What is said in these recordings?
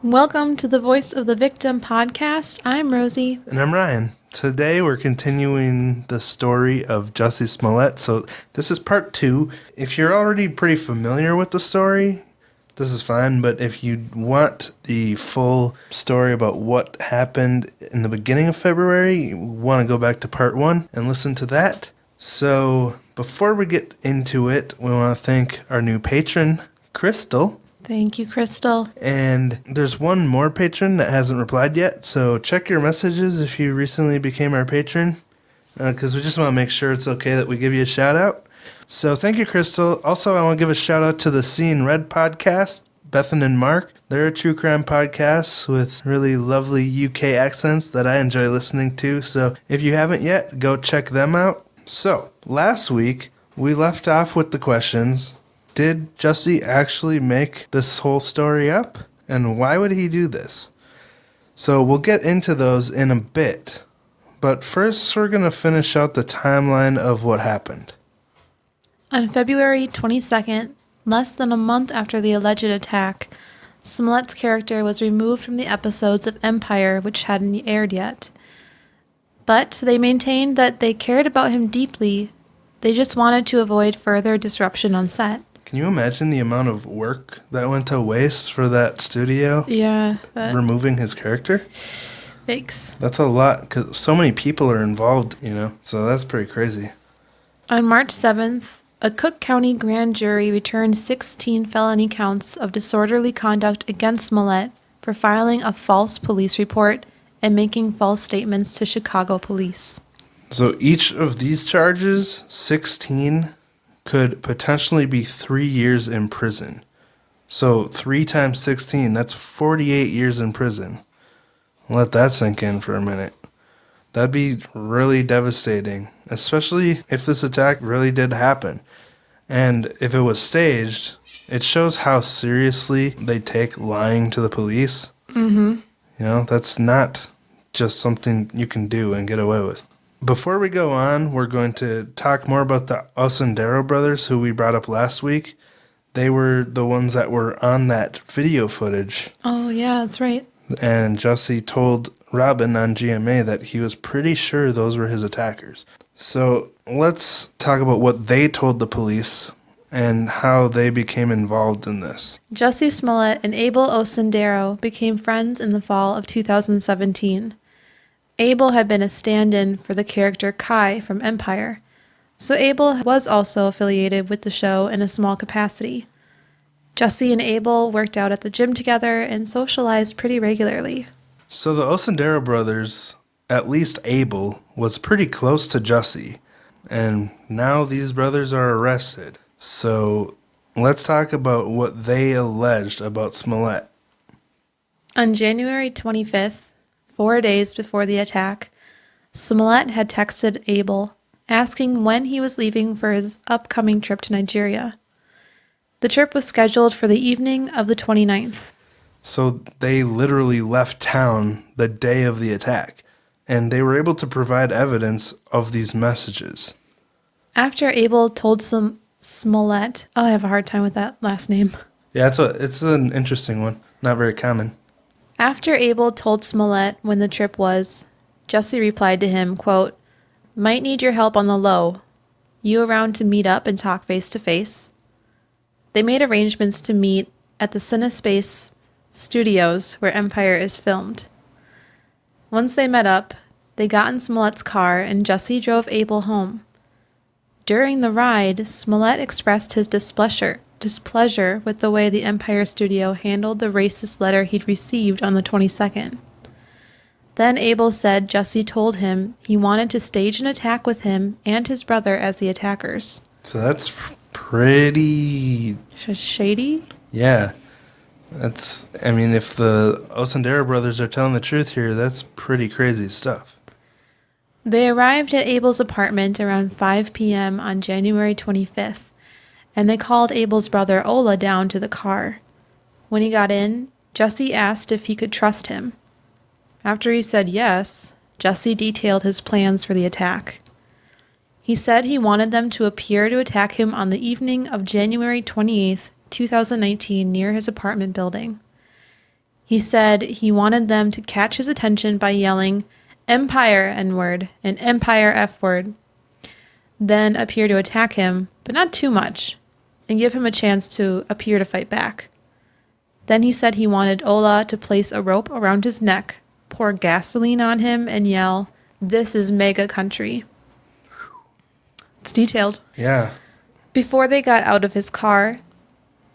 Welcome to the Voice of the Victim podcast. I'm Rosie. And I'm Ryan. Today we're continuing the story of Jussie Smollett. So this is part 2. If you're already pretty familiar with the story, this is fine. But if you want the full story about what happened in the beginning of February, you want to go back to part 1 and listen to that. So before we get into it, we want to thank our new patron, Crystal. Thank you, Crystal. And there's one more patron that hasn't replied yet, so check your messages if you recently became our patron, because we just want to make sure it's okay that we give you a shout out. So thank you, Crystal. Also, I want to give a shout out to the Seeing Red podcast, Bethan and Mark. They're a true crime podcast with really lovely UK accents that I enjoy listening to, so if you haven't yet, go check them out. So, last week, we left off with the questions. Did Jussie actually make this whole story up? And why would he do this? So we'll get into those in a bit. But first, we're going to finish out the timeline of what happened. On February 22nd, less than a month after the alleged attack, Smollett's character was removed from the episodes of Empire which hadn't aired yet. But they maintained that they cared about him deeply. They just wanted to avoid further disruption on set. Can you imagine the amount of work that went to waste for that studio? Yeah. Removing his character? Yikes. That's a lot, because so many people are involved, so that's pretty crazy. On March 7th, a Cook County grand jury returned 16 felony counts of disorderly conduct against Smollett for filing a false police report and making false statements to Chicago police. So each of these charges, 16, could potentially be 3 years in prison. So 3 times 16, that's 48 years in prison. Let that sink in for a minute. That'd be really devastating, especially if this attack really did happen. And if it was staged, it shows how seriously they take lying to the police. Mm-hmm. That's not just something you can do and get away with. Before we go on, we're going to talk more about the Osundairo brothers, who we brought up last week. They were the ones that were on that video footage. Oh, yeah, that's right. And Jussie told Robin on GMA that he was pretty sure those were his attackers. So let's talk about what they told the police and how they became involved in this. Jussie Smollett and Abel Osundairo became friends in the fall of 2017. Abel had been a stand-in for the character Kai from Empire, so Abel was also affiliated with the show in a small capacity. Jussie and Abel worked out at the gym together and socialized pretty regularly. So the Osundairo brothers, at least Abel, was pretty close to Jussie, and now these brothers are arrested. So let's talk about what they alleged about Smollett. On January 25th, 4 days before the attack, Smollett had texted Abel, asking when he was leaving for his upcoming trip to Nigeria. The trip was scheduled for the evening of the 29th. So they literally left town the day of the attack, and they were able to provide evidence of these messages. After Abel told Smollett, I have a hard time with that last name. Yeah, it's an interesting one, not very common. After Abel told Smollett when the trip was, Jussie replied to him, quote, "Might need your help on the low. You around to meet up and talk face to face?" They made arrangements to meet at the CineSpace studios where Empire is filmed. Once they met up, they got in Smollett's car and Jussie drove Abel home. During the ride, Smollett expressed his displeasure with the way the Empire studio handled the racist letter he'd received on the 22nd. Then Abel said Jussie told him he wanted to stage an attack with him and his brother as the attackers. So that's pretty shady? Yeah. If the Osundairo brothers are telling the truth here, that's pretty crazy stuff. They arrived at Abel's apartment around 5 p.m. on January 25th. And they called Abel's brother Ola down to the car. When he got in, Jussie asked if he could trust him. After he said yes, Jussie detailed his plans for the attack. He said he wanted them to appear to attack him on the evening of January 28th, 2019 near his apartment building. He said he wanted them to catch his attention by yelling, "Empire N-word" and "Empire F-word," then appear to attack him, but not too much, and give him a chance to appear to fight back. Then he said he wanted Ola to place a rope around his neck, pour gasoline on him, and yell, "This is mega country." It's detailed. Yeah. Before they got out of his car,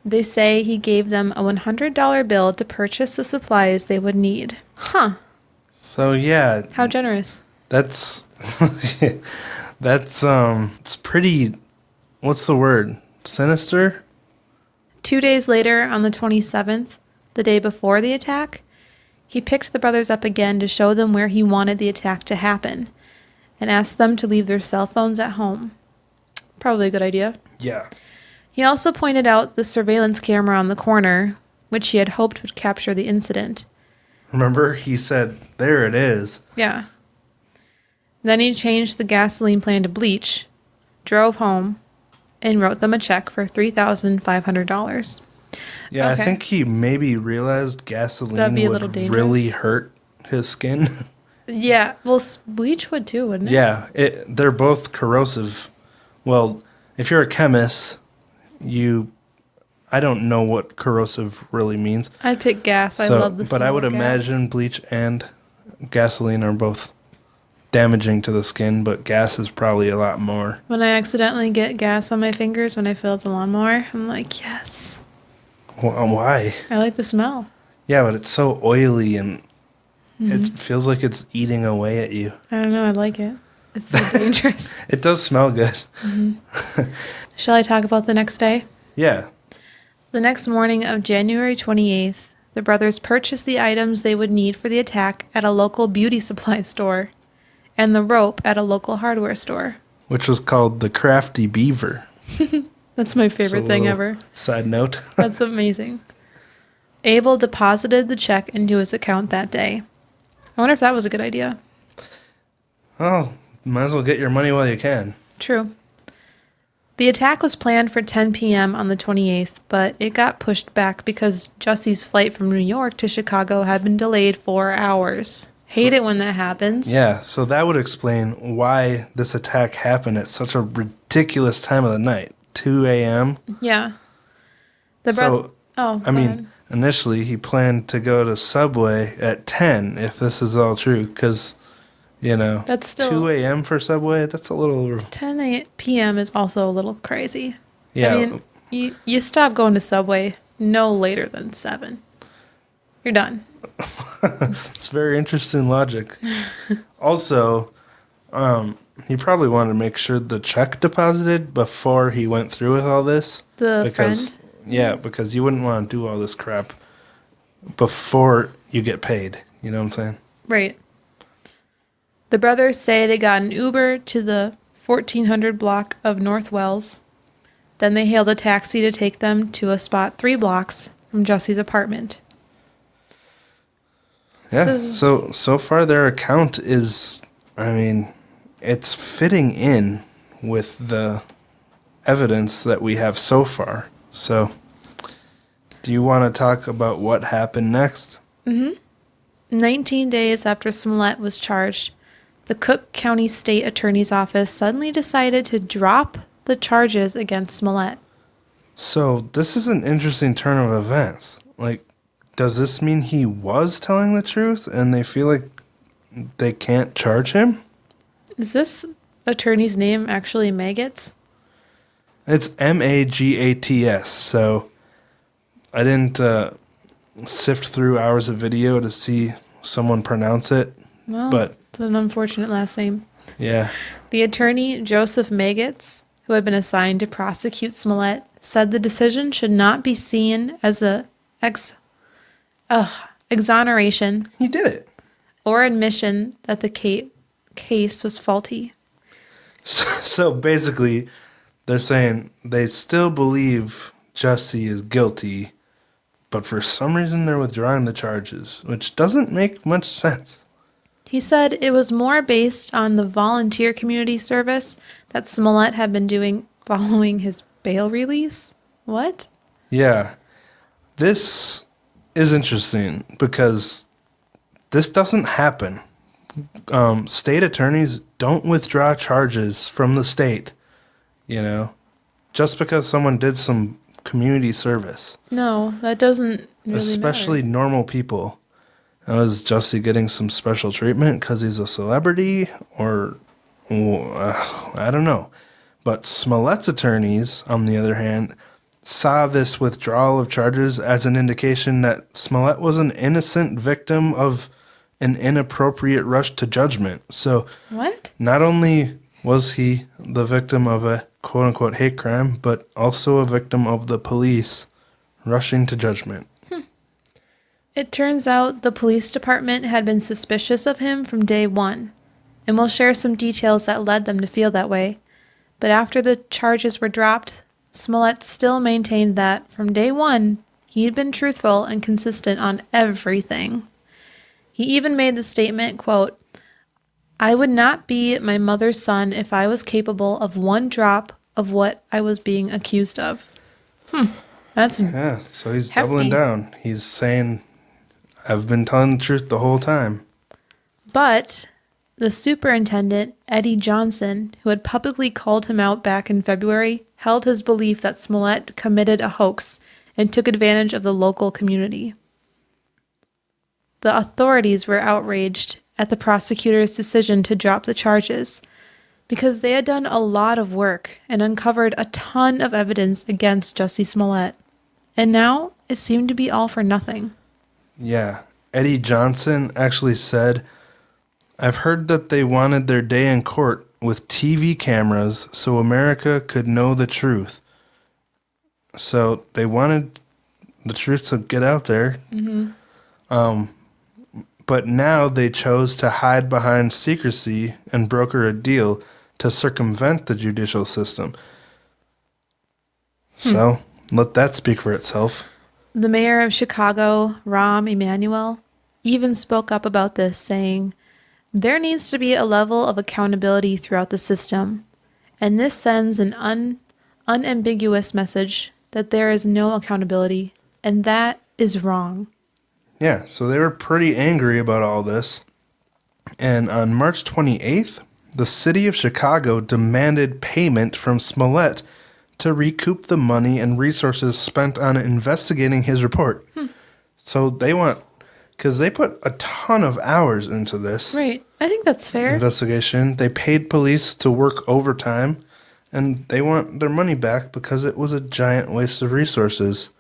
they say he gave them a $100 bill to purchase the supplies they would need. Huh. So, yeah. How generous. That's... it's pretty... What's the word? Sinister? 2 days later, on the 27th, the day before the attack, he picked the brothers up again to show them where he wanted the attack to happen, and asked them to leave their cell phones at home. Probably a good idea. Yeah. He also pointed out the surveillance camera on the corner, which he had hoped would capture the incident. Remember, he said, "There it is." Yeah. Then he changed the gasoline plan to bleach, drove home, and wrote them a check for $3,500. Yeah, Okay. I think he maybe realized That'd gasoline be a would little dangerous. really hurt his skin. Yeah, well, bleach would too, wouldn't it? Yeah, they're both corrosive. Well, if you're a chemist, I don't know what corrosive really means. I'd pick gas. I love the smell but I would of gas. imagine bleach and gasoline are both damaging to the skin, but gas is probably a lot more. When I accidentally get gas on my fingers when I fill up the lawnmower, I'm like, yes. Why? I like the smell. Yeah, but it's so oily and Mm-hmm. it feels like it's eating away at you. I don't know. I like it. It's so dangerous. It does smell good. Shall I talk about the next day? Yeah. The next morning of January 28th, the brothers purchased the items they would need for the attack at a local beauty supply store and the rope at a local hardware store. Which was called the Crafty Beaver. That's my favorite thing ever. Side note. That's amazing. Abel deposited the check into his account that day. I wonder if that was a good idea. Oh, might as well get your money while you can. True. The attack was planned for 10 p.m. on the 28th, but it got pushed back because Jussie's flight from New York to Chicago had been delayed 4 hours. Hate it when that happens. Yeah, so that would explain why this attack happened at such a ridiculous time of the night. 2 a.m. Yeah. Initially he planned to go to Subway at 10, if this is all true, because, that's still 2 a.m. for Subway, that's a little... 10 p.m. is also a little crazy. Yeah. I mean, you stop going to Subway no later than 7. You're done. It's very interesting logic. Also, he probably wanted to make sure the check deposited before he went through with all this. Friend? Yeah, because you wouldn't want to do all this crap before you get paid. You know what I'm saying? Right. The brothers say they got an Uber to the 1400 block of North Wells. Then they hailed a taxi to take them to a spot 3 blocks from Jussie's apartment. Yeah, so far their account is, it's fitting in with the evidence that we have so far. So, do you want to talk about what happened next? 19 days after Smollett was charged, the Cook County State Attorney's Office suddenly decided to drop the charges against Smollett. So, this is an interesting turn of events. Does this mean he was telling the truth and they feel like they can't charge him? Is this attorney's name actually Maggots? It's Magats, so I didn't sift through hours of video to see someone pronounce it. Well, but it's an unfortunate last name. Yeah. The attorney, Joseph Maggots, who had been assigned to prosecute Smollett, said the decision should not be seen as a exoneration. He did it. Or admission that the case was faulty. So basically, they're saying they still believe Jussie is guilty, but for some reason they're withdrawing the charges, which doesn't make much sense. He said it was more based on the volunteer community service that Smollett had been doing following his bail release. What? Yeah. This is interesting because this doesn't happen. State attorneys don't withdraw charges from the state, just because someone did some community service. No, that doesn't really Especially matter. normal people. Now, is Jussie getting some special treatment because he's a celebrity? Or, I don't know. But Smollett's attorneys, on the other hand, saw this withdrawal of charges as an indication that Smollett was an innocent victim of an inappropriate rush to judgment. So, What? not only was he the victim of a quote-unquote hate crime, but also a victim of the police rushing to judgment. It turns out the police department had been suspicious of him from day one, and we'll share some details that led them to feel that way. But after the charges were dropped, Smollett still maintained that, from day one, he had been truthful and consistent on everything. He even made the statement, quote, "I would not be my mother's son if I was capable of one drop of what I was being accused of." That's Yeah, so he's hefty. doubling down. He's saying, I've been telling the truth the whole time. But the superintendent, Eddie Johnson, who had publicly called him out back in February, held his belief that Smollett committed a hoax and took advantage of the local community. The authorities were outraged at the prosecutor's decision to drop the charges because they had done a lot of work and uncovered a ton of evidence against Jussie Smollett. And now it seemed to be all for nothing. Yeah, Eddie Johnson actually said, I've heard that they wanted their day in court with TV cameras so America could know the truth. So they wanted the truth to get out there. But now they chose to hide behind secrecy and broker a deal to circumvent the judicial system. So let that speak for itself. The mayor of Chicago, Rahm Emanuel, even spoke up about this, saying, "There needs to be a level of accountability throughout the system, and this sends an unambiguous message that there is no accountability, and that is wrong." Yeah, so they were pretty angry about all this. And on March 28th, the city of Chicago demanded payment from Smollett to recoup the money and resources spent on investigating his report. So they want, because they put a ton of hours into this Right. I think that's fair. investigation. They paid police to work overtime, and they want their money back because it was a giant waste of resources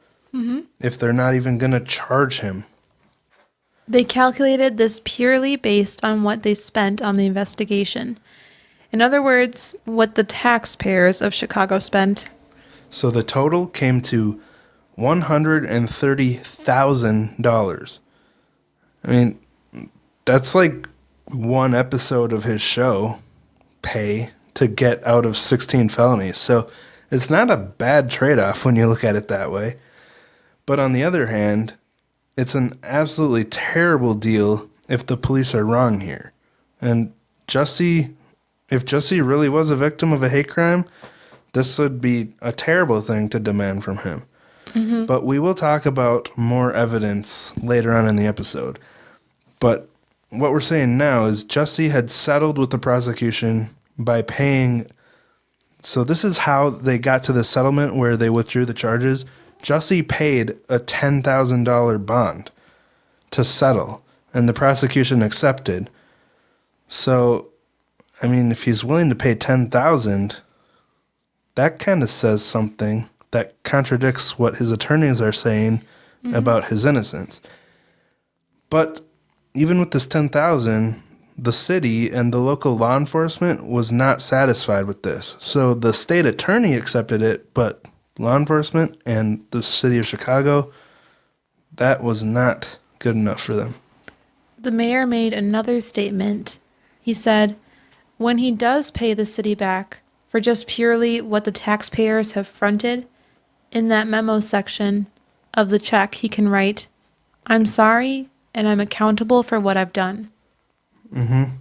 if they're not even going to charge him. They calculated this purely based on what they spent on the investigation. In other words, what the taxpayers of Chicago spent. So the total came to $130,000. I mean, that's like one episode of his show pay to get out of 16 felonies. So it's not a bad trade-off when you look at it that way. But on the other hand, it's an absolutely terrible deal if the police are wrong here. And if Jussie really was a victim of a hate crime, this would be a terrible thing to demand from him. But we will talk about more evidence later on in the episode. But what we're saying now is Jussie had settled with the prosecution by paying. So this is how they got to the settlement where they withdrew the charges. Jussie paid a $10,000 bond to settle, and the prosecution accepted. So, I mean, if he's willing to pay $10,000, that kind of says something that contradicts what his attorneys are saying about his innocence. But even with this $10,000, the city and the local law enforcement was not satisfied with this. So the state attorney accepted it, but law enforcement and the city of Chicago, that was not good enough for them. The mayor made another statement. He said, when he does pay the city back for just purely what the taxpayers have fronted, in that memo section of the check, he can write, "I'm sorry, and I'm accountable for what I've done." And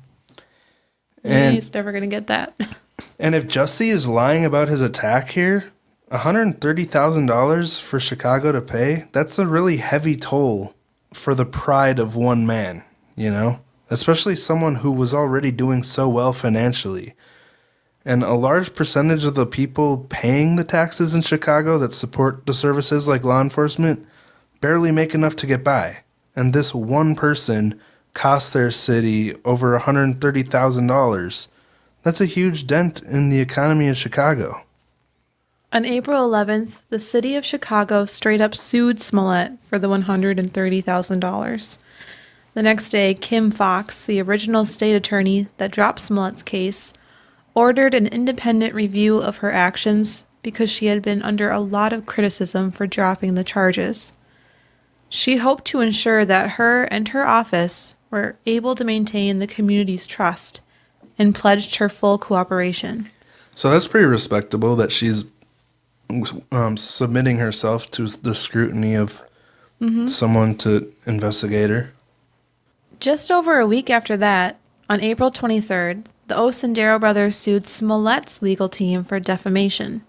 He's never going to get that. And if Jussie is lying about his attack here, $130,000 for Chicago to pay? That's a really heavy toll for the pride of one man, you know? Especially someone who was already doing so well financially. And a large percentage of the people paying the taxes in Chicago that support the services like law enforcement barely make enough to get by. And this one person cost their city over $130,000. That's a huge dent in the economy of Chicago. On April 11th, the city of Chicago straight up sued Smollett for the $130,000. The next day, Kim Fox, the original state attorney that dropped Smollett's case, ordered an independent review of her actions because she had been under a lot of criticism for dropping the charges. She hoped to ensure that her and her office were able to maintain the community's trust and pledged her full cooperation. So that's pretty respectable that she's submitting herself to the scrutiny of someone to investigate her. Just over a week after that, on April 23rd, the Osundairo brothers sued Smollett's legal team for defamation.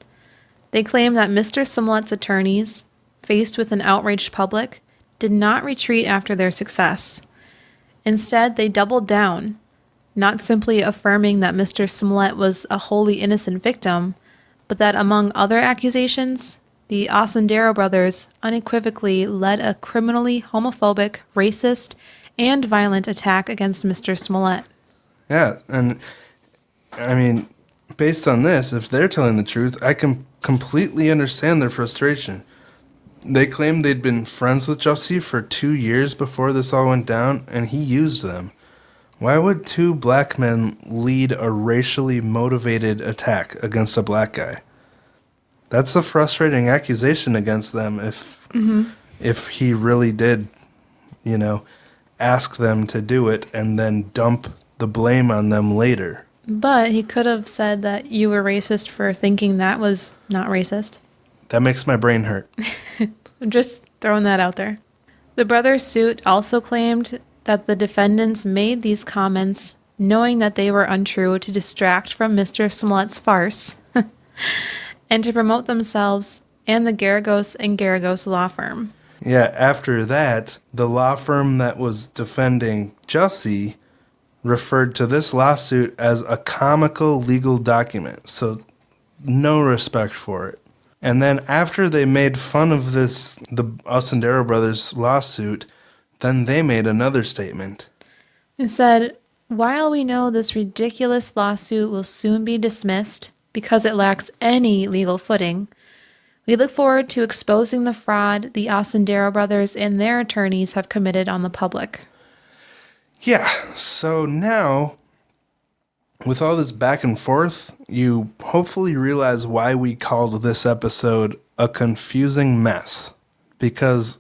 They claimed that Mr. Smollett's attorneys, faced with an outraged public, did not retreat after their success. Instead, they doubled down, not simply affirming that Mr. Smollett was a wholly innocent victim, but that among other accusations, the Osundairo brothers unequivocally led a criminally homophobic, racist, and violent attack against Mr. Smollett. Yeah, and I mean, based on this, if they're telling the truth, I can completely understand their frustration. They claimed they'd been friends with Jussie for 2 years before this all went down, and he used them. Why would two black men lead a racially motivated attack against a black guy? That's a frustrating accusation against them if he really did, ask them to do it and then dump the blame on them later. But he could have said that you were racist for thinking that was not racist. That makes my brain hurt. I'm just throwing that out there. The brothers' suit also claimed that the defendants made these comments knowing that they were untrue to distract from Mr. Smollett's farce and to promote themselves and the Garagos and Garagos law firm. Yeah, after that, the law firm that was defending Jussie referred to this lawsuit as a comical legal document, so no respect for it. And then after they made fun of the Osundairo brothers lawsuit, then they made another statement. It said, "While we know this ridiculous lawsuit will soon be dismissed because it lacks any legal footing, we look forward to exposing the fraud the Osundairo brothers and their attorneys have committed on the public." Yeah, so now, with all this back and forth, you hopefully realize why we called this episode a confusing mess. Because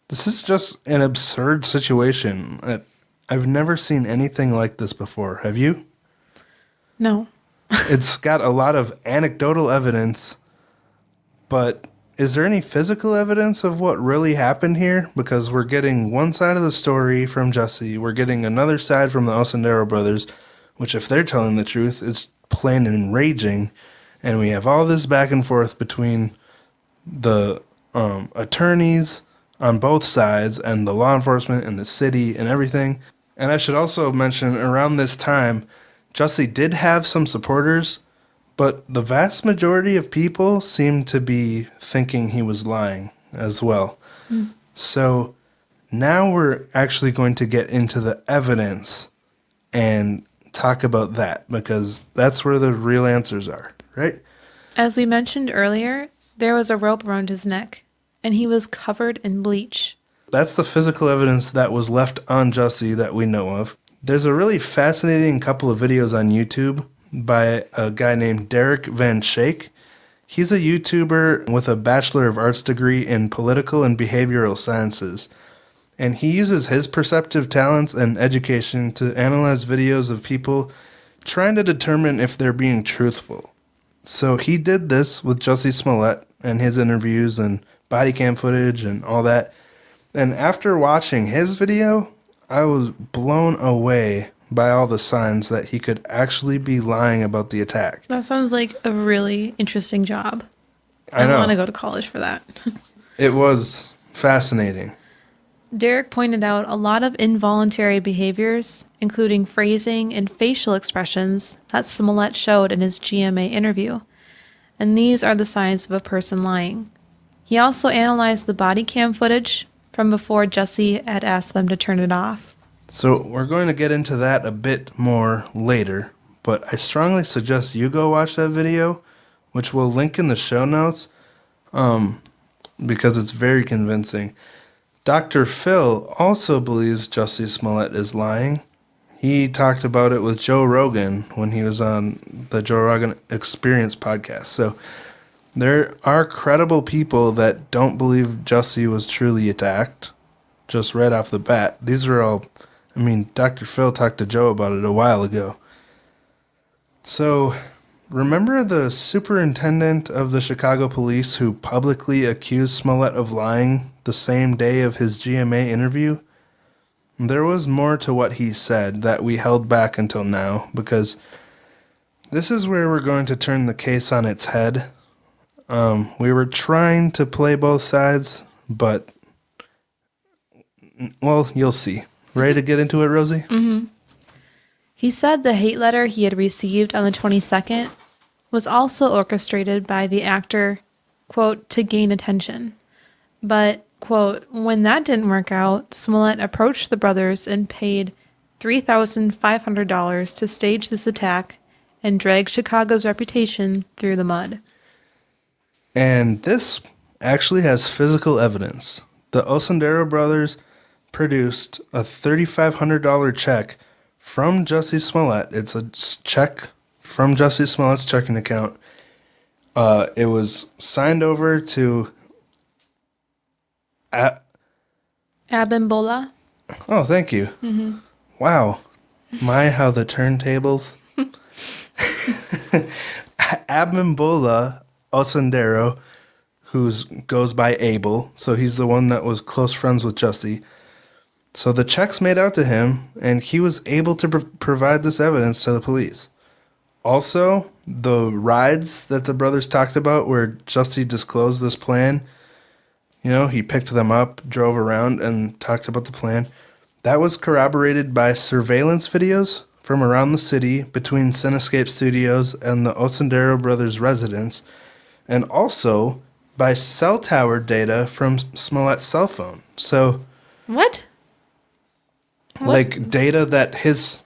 this is just an absurd situation. I've never seen anything like this before. Have you? No. It's got a lot of anecdotal evidence, but is there any physical evidence of what really happened here? Because we're getting one side of the story from Jussie, we're getting another side from the Osundairo brothers, which if they're telling the truth, is plain enraging, and we have all this back and forth between the attorneys on both sides and the law enforcement and the city and everything. And I should also mention, around this time, Jussie did have some supporters, but the vast majority of people seemed to be thinking he was lying as well. So now we're actually going to get into the evidence and talk about that, because that's where the real answers are, right? As we mentioned earlier, there was a rope around his neck, and he was covered in bleach. That's the physical evidence that was left on Jussie that we know of. There's a really fascinating couple of videos on YouTube by a guy named Derek Van Shake. He's a YouTuber with a Bachelor of Arts degree in political and behavioral sciences. And he uses his perceptive talents and education to analyze videos of people trying to determine if they're being truthful. So he did this with Jussie Smollett and his interviews and body cam footage and all that. And after watching his video, I was blown away by all the signs that he could actually be lying about the attack. That sounds like a really interesting job. I I know. want to go to college for that. It was fascinating. Derek pointed out a lot of involuntary behaviors, including phrasing and facial expressions that Smollett showed in his GMA interview, and these are the signs of a person lying. He also analyzed the body cam footage from before Jussie had asked them to turn it off. So we're going to get into that a bit more later, but I strongly suggest you go watch that video, which we'll link in the show notes, because it's very convincing. Dr. Phil also believes Jussie Smollett is lying. He talked about it with Joe Rogan when he was on the Joe Rogan Experience podcast. So there are credible people that don't believe Jussie was truly attacked, just right off the bat. These are all, Dr. Phil talked to Joe about it a while ago. So, remember the superintendent of the Chicago police who publicly accused Smollett of lying the same day of his GMA interview? There was more to what he said that we held back until now, because this is where we're going to turn the case on its head. We were trying to play both sides, but, well, you'll see. Ready to get into it, Rosie? Mm-hmm. He said the hate letter he had received on the 22nd was also orchestrated by the actor, quote, to gain attention. But, quote, when that didn't work out, Smollett approached the brothers and paid $3,500 to stage this attack and drag Chicago's reputation through the mud. And this actually has physical evidence. The Osundairo brothers produced a $3,500 check from Jussie Smollett. It's a check from Jussie Smollett's checking account. It was signed over to Abimbola. Oh, thank you. Mm-hmm. Wow. How the turntables. Abimbola Osundairo, who goes by Abel, so he's the one that was close friends with Jussie. So the checks made out to him, and he was able to provide this evidence to the police. Also, the rides that the brothers talked about where Jussie disclosed this plan, he picked them up, drove around, and talked about the plan. That was corroborated by surveillance videos from around the city between Cinescape Studios and the Osundairo brothers' residence, and also by cell tower data from Smollett's cell phone. So, What? like data that his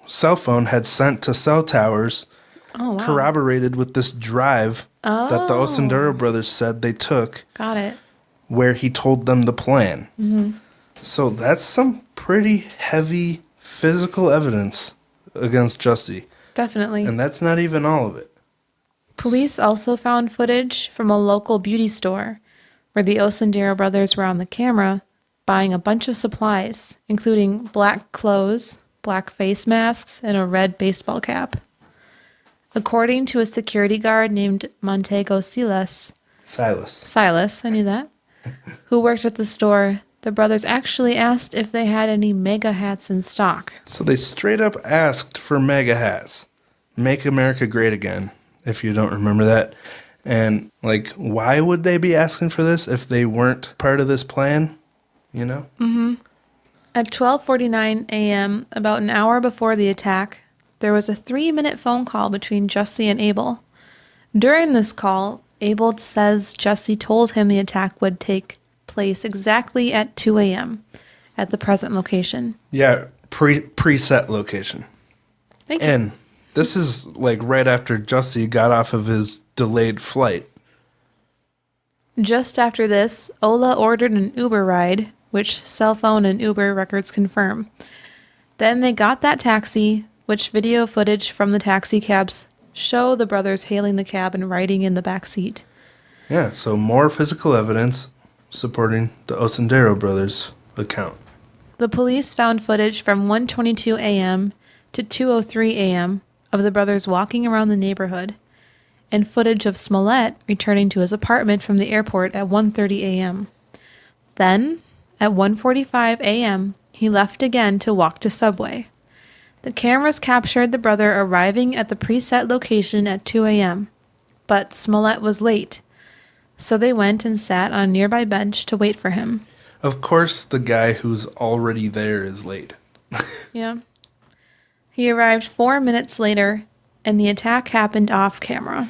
cell phone had sent to cell towers, Oh, wow. corroborated with this drive that the Osundairo brothers said they took, Got it. where he told them the plan. Mm-hmm. So that's some pretty heavy physical evidence against Jussie. Definitely. And that's not even all of it. Police also found footage from a local beauty store where the Osundairo brothers were on the camera buying a bunch of supplies, including black clothes, black face masks, and a red baseball cap. According to a security guard named Montego Silas, I knew that, who worked at the store, the brothers actually asked if they had any mega hats in stock. So they straight up asked for mega hats. Make America Great Again, if you don't remember that. And, why would they be asking for this if they weren't part of this plan? Mm-hmm. At 12:49 a.m., about an hour before the attack, there was a 3-minute phone call between Jussie and Abel. During this call, Abel says Jussie told him the attack would take place exactly at 2 a.m. at the present location. Yeah, preset location. Thank you. And this is right after Jussie got off of his delayed flight. Just after this, Ola ordered an Uber ride, which cell phone and Uber records confirm. Then they got that taxi, which video footage from the taxi cabs show the brothers hailing the cab and riding in the back seat. Yeah, so more physical evidence supporting the Osundairo brothers' account. The police found footage from 1:22 a.m. to 2:03 a.m. of the brothers walking around the neighborhood, and footage of Smollett returning to his apartment from the airport at 1:30 a.m. Then, at 1:45 a.m., he left again to walk to Subway. The cameras captured the brother arriving at the preset location at 2 a.m., but Smollett was late. So they went and sat on a nearby bench to wait for him. Of course, the guy who's already there is late. Yeah. He arrived 4 minutes later, and the attack happened off camera.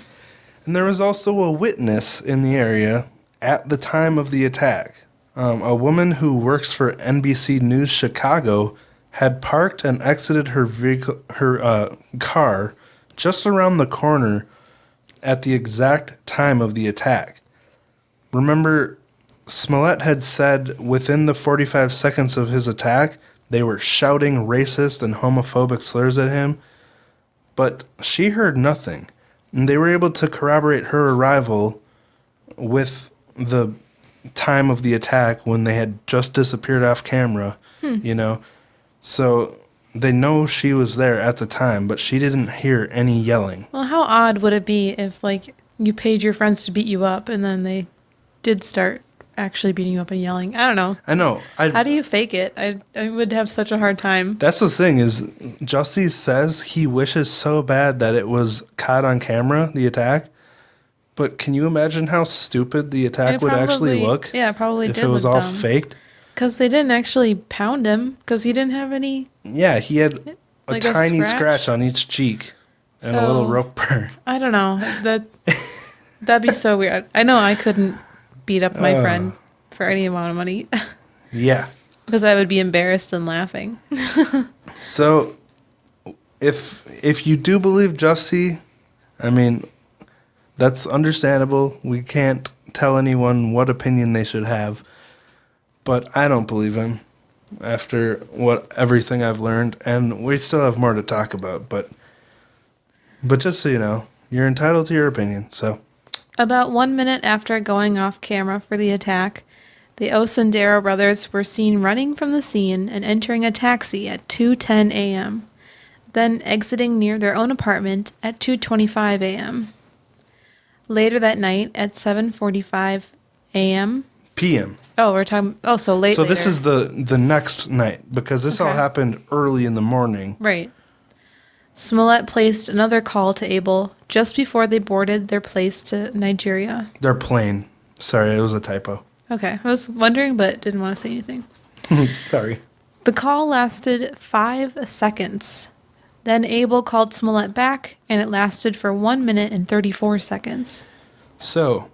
And there was also a witness in the area at the time of the attack. A woman who works for NBC News Chicago had parked and exited her car just around the corner at the exact time of the attack. Remember, Smollett had said within the 45 seconds of his attack, they were shouting racist and homophobic slurs at him, but she heard nothing. And they were able to corroborate her arrival with the time of the attack when they had just disappeared off camera, you know. So they know she was there at the time, but she didn't hear any yelling. Well, how odd would it be if, like, you paid your friends to beat you up and then they did start actually beating you up and yelling? I don't know. I know. How do you fake it? I would have such a hard time. That's the thing is, Jussie says he wishes so bad that it was caught on camera, the attack. But can you imagine how stupid the attack would actually look? Yeah, it probably if did it was look all dumb. faked. Because they didn't actually pound him, because he didn't have any... Yeah, he had a Like tiny scratch? scratch on each cheek and a So- little rope burn. I don't know. That'd be so weird. I know I couldn't beat up my friend for any amount of money. Yeah. Because I would be embarrassed and laughing. So, if you do believe Jussie, I mean, that's understandable. We can't tell anyone what opinion they should have. But I don't believe him after everything I've learned. And we still have more to talk about. But just so you know, you're entitled to your opinion. So, About 1 minute after going off camera for the attack, the Osundairo brothers were seen running from the scene and entering a taxi at 2:10 a.m., then exiting near their own apartment at 2:25 a.m. Later that night at 7:45 a.m. PM. Oh, we're talking. Oh, so late. So this later. is the next night because this all Okay. happened early in the morning. Right. Smollett placed another call to Abel just before they boarded their place to Nigeria. Their plane. Sorry, it was a typo. Okay, I was wondering, but didn't want to say anything. Sorry. The call lasted 5 seconds. Then Abel called Smollett back, and it lasted for 1 minute and 34 seconds. So,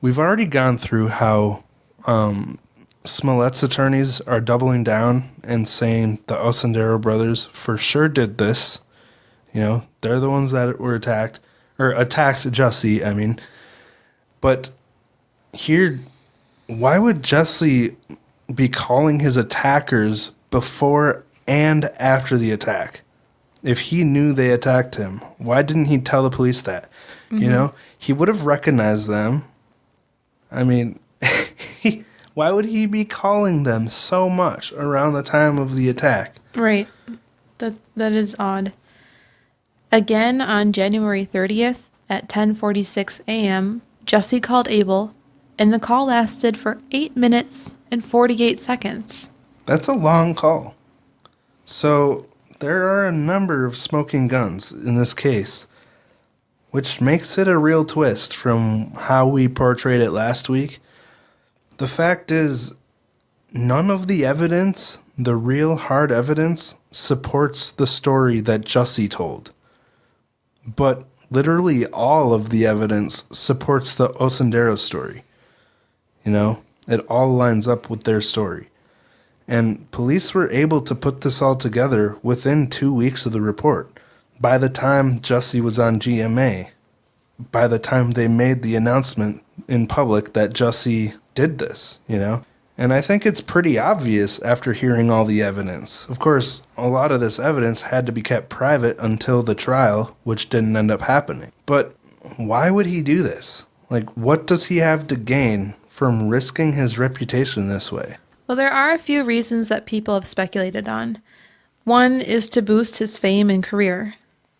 we've already gone through how Smollett's attorneys are doubling down and saying the Osundairo brothers for sure did this. You know, they're the ones that were attacked Jussie, I mean. But here, why would Jussie be calling his attackers before and after the attack? If he knew they attacked him, why didn't he tell the police that? Mm-hmm. You know, he would have recognized them. I mean, why would he be calling them so much around the time of the attack? Right. That is odd. Again, on January 30th at 10:46 a.m., Jussie called Abel, and the call lasted for 8 minutes and 48 seconds. That's a long call. So there are a number of smoking guns in this case, which makes it a real twist from how we portrayed it last week. The fact is, none of the evidence, the real hard evidence, supports the story that Jussie told. But literally all of the evidence supports the Osundairo story. You know, it all lines up with their story. And police were able to put this all together within 2 weeks of the report. By the time Jussie was on GMA, by the time they made the announcement in public that Jussie did this, you know? And I think it's pretty obvious after hearing all the evidence. Of course, a lot of this evidence had to be kept private until the trial, which didn't end up happening. But why would he do this? Like, what does he have to gain from risking his reputation this way? Well, there are a few reasons that people have speculated on. One is to boost his fame and career.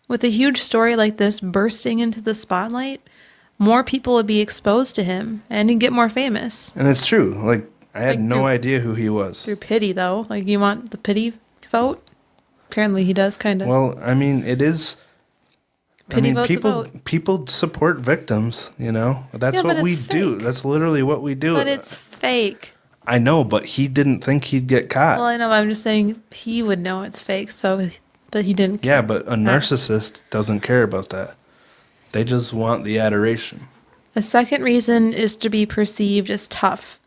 With a huge story like this bursting into the spotlight, more people would be exposed to him and he'd get more famous. And it's true. Like, I had Like no idea who he was. Through pity, though. Like, you want the pity vote? Apparently he does, kind of. Well, I mean, it is... Pity vote's a people vote. people support victims, you know? That's Yeah, but what we it's do. fake. That's literally what we do. But it's fake. I know, but he didn't think he'd get caught. Well, I know, but I'm just saying he would know it's fake, but he didn't care. Yeah, but a narcissist doesn't care about that. They just want the adoration. A second reason is to be perceived as tough.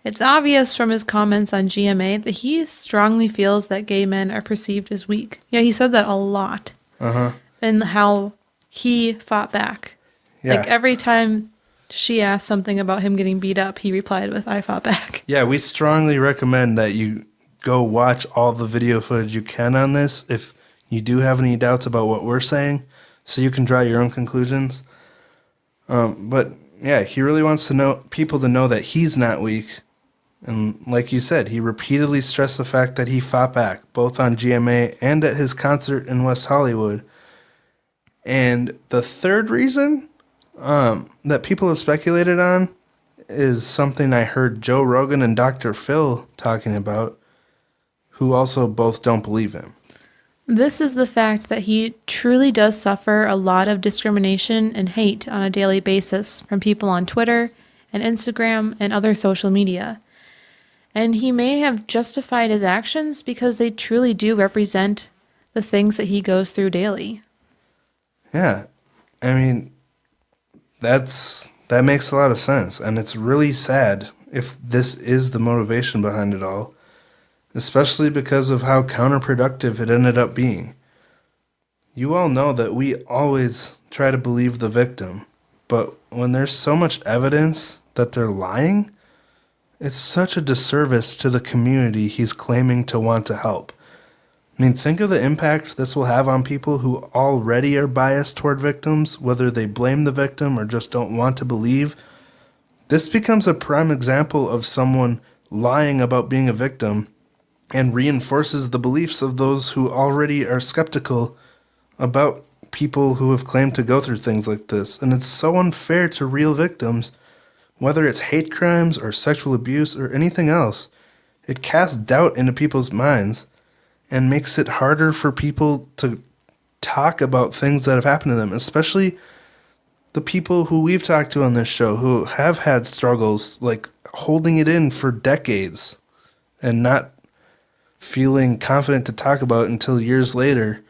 It's obvious from his comments on GMA that he strongly feels that gay men are perceived as weak. Yeah, he said that a lot. Uh-huh. And how he fought back. Yeah. Like every time she asked something about him getting beat up, he replied with, "I fought back." Yeah, we strongly recommend that you go watch all the video footage you can on this if you do have any doubts about what we're saying, so you can draw your own conclusions. But yeah, he really wants people to know that he's not weak. And like you said, he repeatedly stressed the fact that he fought back, both on GMA and at his concert in West Hollywood. And the third reason that people have speculated on is something I heard Joe Rogan and Dr. Phil talking about, who also both don't believe him. This is the fact that he truly does suffer a lot of discrimination and hate on a daily basis from people on Twitter and Instagram and other social media. And he may have justified his actions because they truly do represent the things that he goes through daily. Yeah. I mean, that makes a lot of sense. And it's really sad if this is the motivation behind it all, especially because of how counterproductive it ended up being. You all know that we always try to believe the victim, but when there's so much evidence that they're lying, it's such a disservice to the community he's claiming to want to help. I mean, think of the impact this will have on people who already are biased toward victims, whether they blame the victim or just don't want to believe. This becomes a prime example of someone lying about being a victim and reinforces the beliefs of those who already are skeptical about people who have claimed to go through things like this. And it's so unfair to real victims, whether it's hate crimes or sexual abuse or anything else. It casts doubt into people's minds and makes it harder for people to talk about things that have happened to them, especially the people who we've talked to on this show who have had struggles, like holding it in for decades and not feeling confident to talk about it until years later.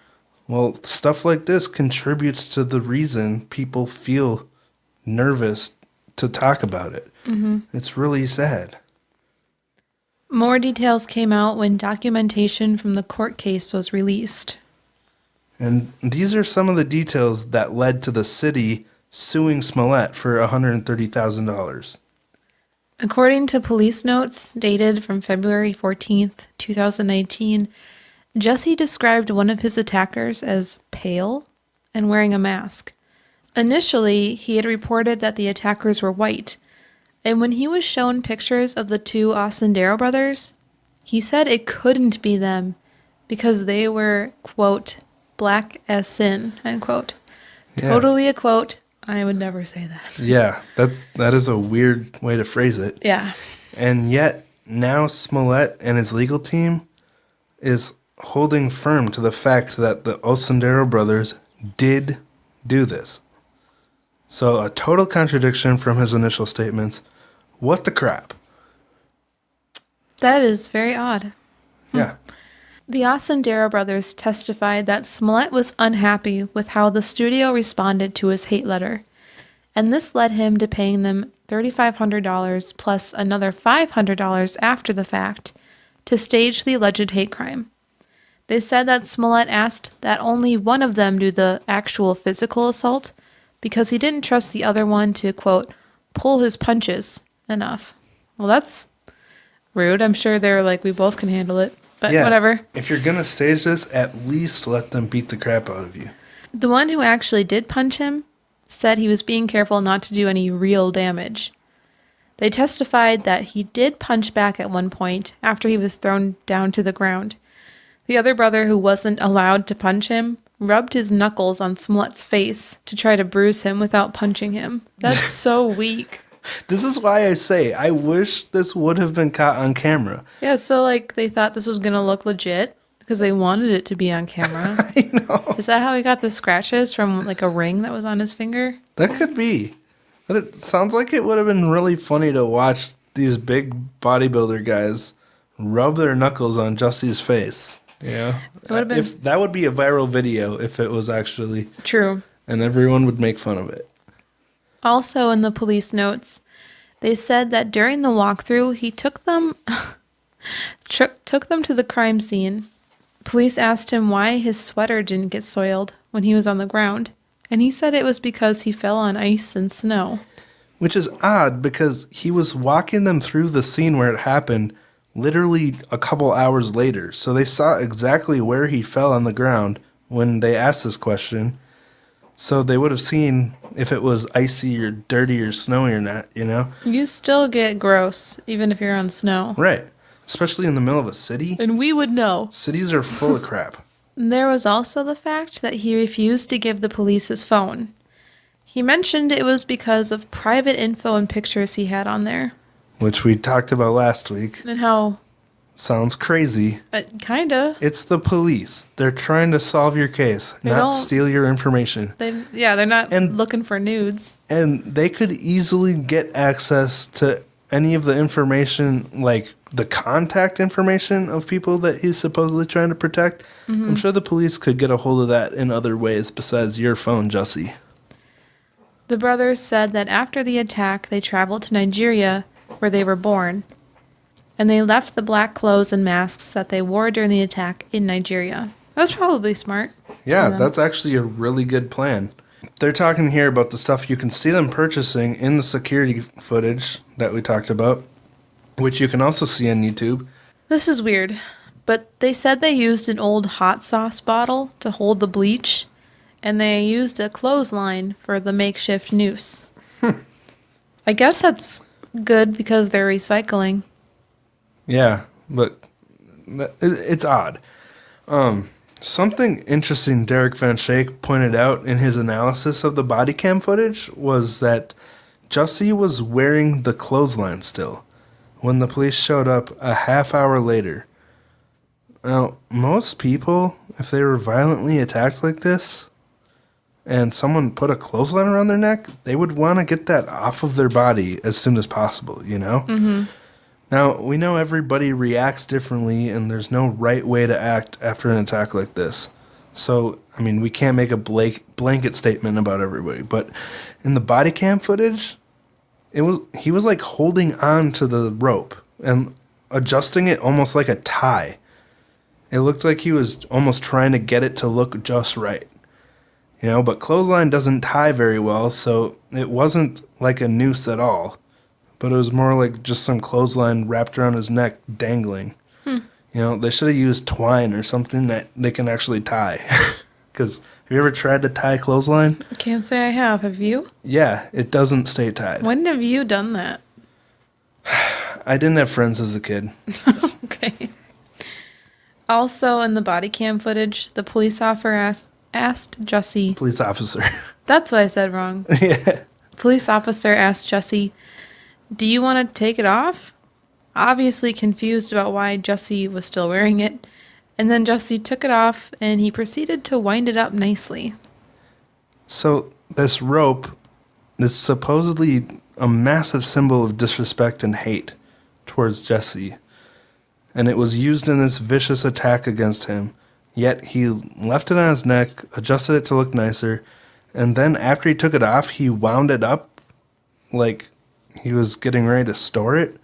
Well, stuff like this contributes to the reason people feel nervous to talk about it. Mm-hmm. It's really sad. More details came out when documentation from the court case was released. And these are some of the details that led to the city suing Smollett for $130,000. According to police notes dated from February 14th, 2019, Jussie described one of his attackers as pale and wearing a mask. Initially, he had reported that the attackers were white, and when he was shown pictures of the two Osundairo brothers, he said it couldn't be them because they were, quote, black as sin, end quote. Yeah. Totally a quote. I would never say that. Yeah, that is a weird way to phrase it. Yeah. And yet, now Smollett and his legal team is holding firm to the fact that the Osundairo brothers did do this. So a total contradiction from his initial statements. What the crap? That is very odd. Yeah. The Osundairo brothers testified that Smollett was unhappy with how the studio responded to his hate letter, and this led him to paying them $3,500 plus another $500 after the fact to stage the alleged hate crime. They said that Smollett asked that only one of them do the actual physical assault because he didn't trust the other one to, quote, pull his punches enough. Well, that's rude. I'm sure they were like, we both can handle it, but Yeah, whatever. if you're going to stage this, at least let them beat the crap out of you. The one who actually did punch him said he was being careful not to do any real damage. They testified that he did punch back at one point after he was thrown down to the ground. The other brother, who wasn't allowed to punch him, rubbed his knuckles on Smollett's face to try to bruise him without punching him. That's so weak. This is why I say I wish this would have been caught on camera. Yeah, so like they thought this was going to look legit. Because they wanted it to be on camera. I know. Is that how he got the scratches from like a ring that was on his finger? That could be. But it sounds like it would have been really funny to watch these big bodybuilder guys rub their knuckles on Jussie's face. Yeah. It would have been If that would be a viral video if it was actually true. and everyone would make fun of it. Also in the police notes, they said that during the walkthrough, he took them took them to the crime scene. Police asked him why his sweater didn't get soiled when he was on the ground, and he said it was because he fell on ice and snow. Which is odd because he was walking them through the scene where it happened literally a couple hours later. So they saw exactly where he fell on the ground when they asked this question. So they would have seen if it was icy or dirty or snowy or not, you know? You still get gross, even if you're on snow. Right. Especially in the middle of a city. And we would know. Cities are full of crap. There was also the fact that he refused to give the police his phone. He mentioned it was because of private info and pictures he had on there. Which we talked about last week. And how... Sounds crazy. Kinda. It's the police. They're trying to solve your case, They not don't- steal your information. They're not looking for nudes. And they could easily get access to any of the information, like the contact information of people that he's supposedly trying to protect. Mm-hmm. I'm sure the police could get a hold of that in other ways besides your phone, Jussie. The brothers said that after the attack, they traveled to Nigeria, where they were born, and they left the black clothes and masks that they wore during the attack in Nigeria. That was probably smart. Yeah, them. that's actually a really good plan. They're talking here about the stuff you can see them purchasing in the security footage that we talked about, which you can also see on YouTube. This is weird, but they said they used an old hot sauce bottle to hold the bleach, and they used a clothesline for the makeshift noose. I guess that's good because they're recycling. Yeah, but it's odd. Something interesting Derek Van Schaik pointed out in his analysis of the body cam footage was that Jussie was wearing the clothesline still when the police showed up a half hour later. Now, most people, if they were violently attacked like this and someone put a clothesline around their neck, they would want to get that off of their body as soon as possible, you know? Mm-hmm. Now, we know everybody reacts differently, and there's no right way to act after an attack like this. So, I mean, we can't make a blanket statement about everybody. But in the body cam footage, he was like holding on to the rope and adjusting it almost like a tie. It looked like he was almost trying to get it to look just right. You know, but clothesline doesn't tie very well, so it wasn't like a noose at all. But it was more like just some clothesline wrapped around his neck, dangling. You know, they should have used twine or something that they can actually tie. Because have you ever tried to tie clothesline? I can't say I have. Have you? Yeah, it doesn't stay tied. When have you done that? I didn't have friends as a kid. Okay. Also, in the body cam footage, the police officer asked Jussie... Police officer. That's what I said wrong. Yeah. Police officer asked Jussie, "Do you want to take it off?" Obviously confused about why Jussie was still wearing it. And then Jussie took it off and he proceeded to wind it up nicely. So this rope is supposedly a massive symbol of disrespect and hate towards Jussie. And it was used in this vicious attack against him. Yet he left it on his neck, adjusted it to look nicer, and then after he took it off, he wound it up like he was getting ready to store it.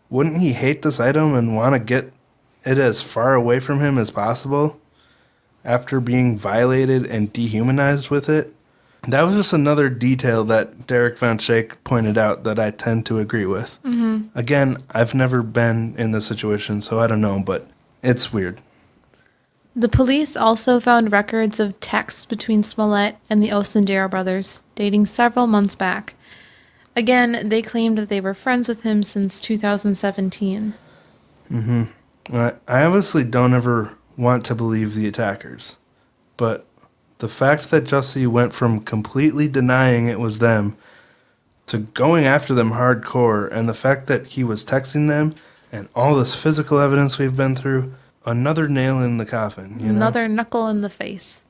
Wouldn't he hate this item and want to get it as far away from him as possible after being violated and dehumanized with it? That was just another detail that Derek Van Schaik pointed out that I tend to agree with. Mm-hmm. Again, I've never been in this situation, so I don't know, but it's weird. The police also found records of texts between Smollett and the Osundairo brothers, dating several months back. Again, they claimed that they were friends with him since 2017. Mm-hmm. I obviously don't ever want to believe the attackers, but the fact that Jussie went from completely denying it was them to going after them hardcore, and the fact that he was texting them and all this physical evidence we've been through, another nail in the coffin. You know? Another knuckle in the face.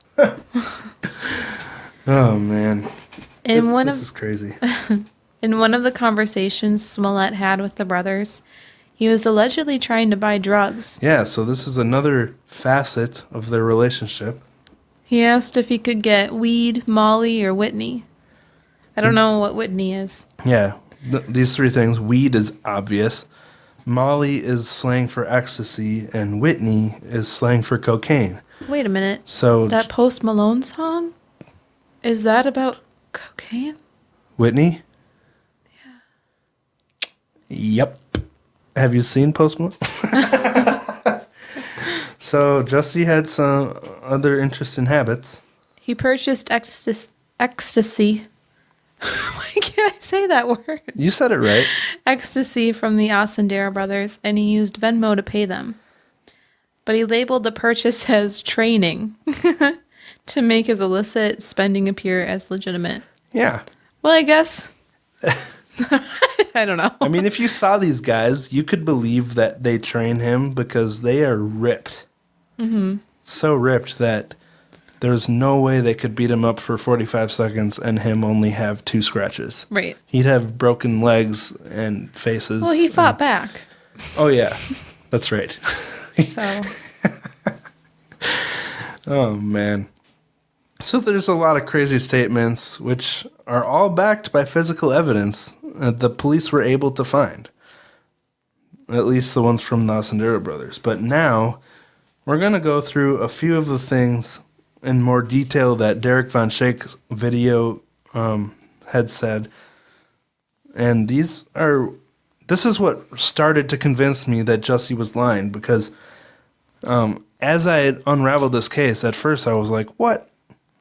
Oh, man. This is crazy. In one of the conversations Smollett had with the brothers, he was allegedly trying to buy drugs. Yeah, so this is another facet of their relationship. He asked if he could get weed, Molly, or Whitney. I don't know what Whitney is. Yeah, these three things. Weed is obvious. Molly is slang for ecstasy, and Whitney is slang for cocaine. Wait a minute. So that Post Malone song? Is that about cocaine? Whitney? Yeah. Yep. Have you seen Post Malone? So Jussie had some other interesting habits. He purchased ecstasy. Why can't I say that word? You said it right. Ecstasy from the Osundairo brothers, and he used Venmo to pay them. But he labeled the purchase as training to make his illicit spending appear as legitimate. Yeah. Well, I guess. I don't know. I mean, if you saw these guys, you could believe that they train him because they are ripped. Mm-hmm. So ripped that there's no way they could beat him up for 45 seconds and him only have 2 scratches. Right. He'd have broken legs and faces. Well, he fought back. Oh, yeah. That's right. So. Oh, man. So there's a lot of crazy statements, which are all backed by physical evidence that the police were able to find. At least the ones from the Osundairo brothers. But now, we're going to go through a few of the things in more detail that Derek Von Schake's video had said. And this is what started to convince me that Jussie was lying, because as I had unraveled this case, at first I was like, what?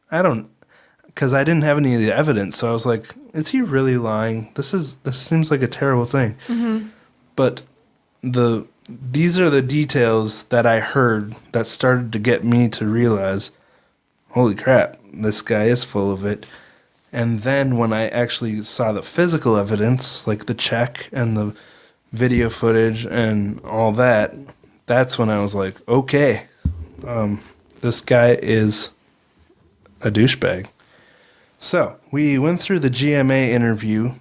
Because I didn't have any of the evidence, so I was like, is he really lying? This seems like a terrible thing. Mm-hmm. But these are the details that I heard that started to get me to realize, holy crap, this guy is full of it. And then when I actually saw the physical evidence, like the check and the video footage and all that, that's when I was like, okay, this guy is a douchebag. So we went through the GMA interview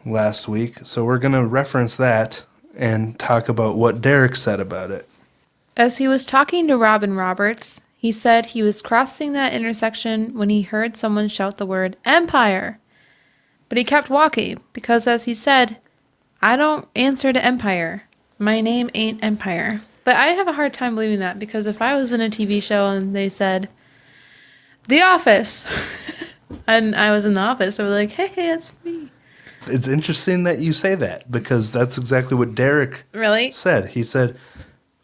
last week, so we're going to reference that and talk about what Derek said about it. As he was talking to Robin Roberts, he said he was crossing that intersection when he heard someone shout the word Empire. But he kept walking because, as he said, I don't answer to Empire. My name ain't Empire. But I have a hard time believing that, because if I was in a TV show and they said, The Office, and I was in the office, I would be like, hey, it's me. It's interesting that you say that, because that's exactly what Derek said. He said,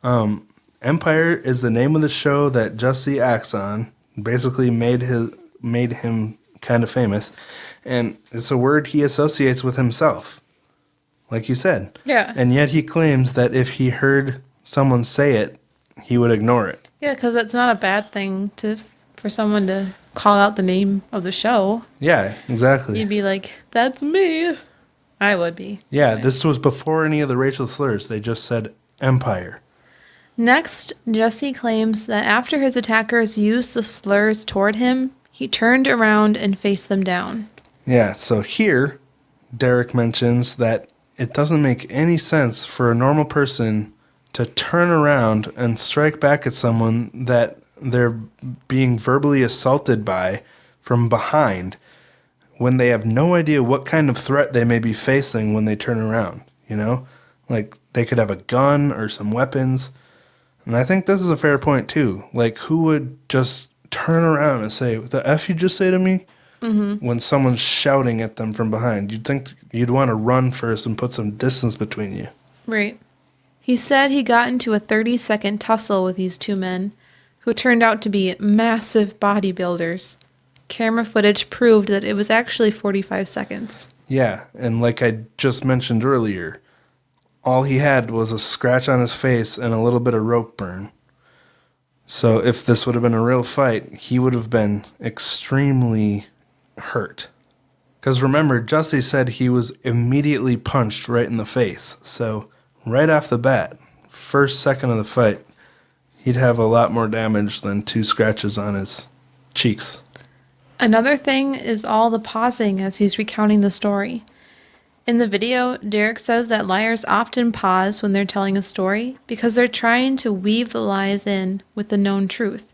Empire is the name of the show that Jussie acts on, basically made him kind of famous, and it's a word he associates with himself, like you said. Yeah. And yet he claims that if he heard someone say it, he would ignore it. Yeah, because it's not a bad thing for someone to call out the name of the show. Yeah, exactly. You'd be like, that's me. I would be. Yeah, this was before any of the racial slurs. They just said Empire. Next, Jussie claims that after his attackers used the slurs toward him, he turned around and faced them down. Yeah, so here, Derek mentions that it doesn't make any sense for a normal person to turn around and strike back at someone that they're being verbally assaulted by from behind when they have no idea what kind of threat they may be facing when they turn around, you know? Like, they could have a gun or some weapons. And I think this is a fair point, too. Like, who would just turn around and say, "What the F you just say to me?" Mm-hmm. When someone's shouting at them from behind? You'd think you'd want to run first and put some distance between you. Right. He said he got into a 30-second tussle with these two men, who turned out to be massive bodybuilders. Camera footage proved that it was actually 45 seconds. Yeah, and like I just mentioned earlier, all he had was a scratch on his face and a little bit of rope burn. So if this would have been a real fight, he would have been extremely hurt. Because remember, Jussie said he was immediately punched right in the face. So right off the bat, first second of the fight, he'd have a lot more damage than 2 scratches on his cheeks. Another thing is all the pausing as he's recounting the story. In the video, Derek says that liars often pause when they're telling a story because they're trying to weave the lies in with the known truth.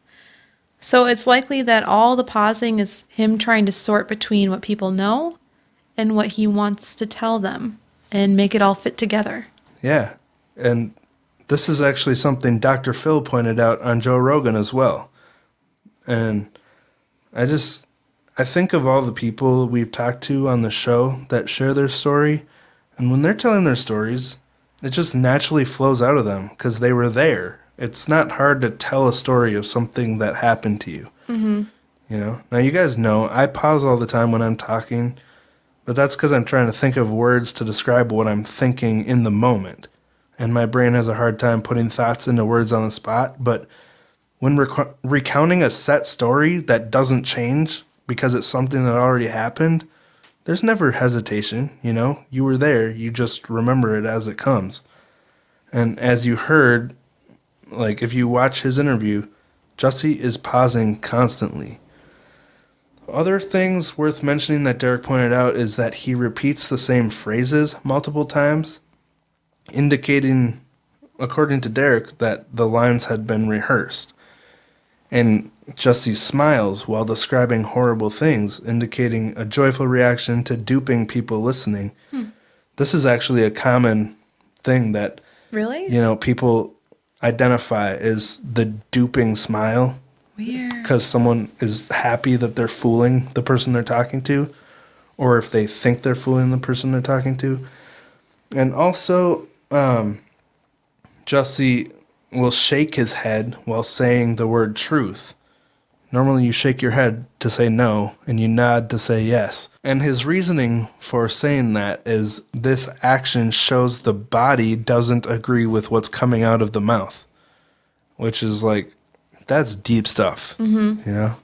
So it's likely that all the pausing is him trying to sort between what people know and what he wants to tell them and make it all fit together. Yeah, and this is actually something Dr. Phil pointed out on Joe Rogan as well. And I think of all the people we've talked to on the show that share their story, and when they're telling their stories, it just naturally flows out of them because they were there. It's not hard to tell a story of something that happened to you. Mm-hmm. You know? Now, you guys know I pause all the time when I'm talking, but that's because I'm trying to think of words to describe what I'm thinking in the moment. And my brain has a hard time putting thoughts into words on the spot. But when recounting a set story that doesn't change because it's something that already happened, there's never hesitation, you know? You were there. You just remember it as it comes. And as you heard, like if you watch his interview, Jussie is pausing constantly. Other things worth mentioning that Derek pointed out is that he repeats the same phrases multiple times, indicating, according to Derek, that the lines had been rehearsed. And Jussie smiles while describing horrible things, indicating a joyful reaction to duping people listening. This is actually a common thing that, Really? you know, people identify as the duping smile. Weird. Because someone is happy that they're fooling the person they're talking to, or if they think they're fooling the person they're talking to. And also, Jussie will shake his head while saying the word truth. Normally you shake your head to say no, and you nod to say yes. And his reasoning for saying that is this action shows the body doesn't agree with what's coming out of the mouth. Which is like, that's deep stuff, you know?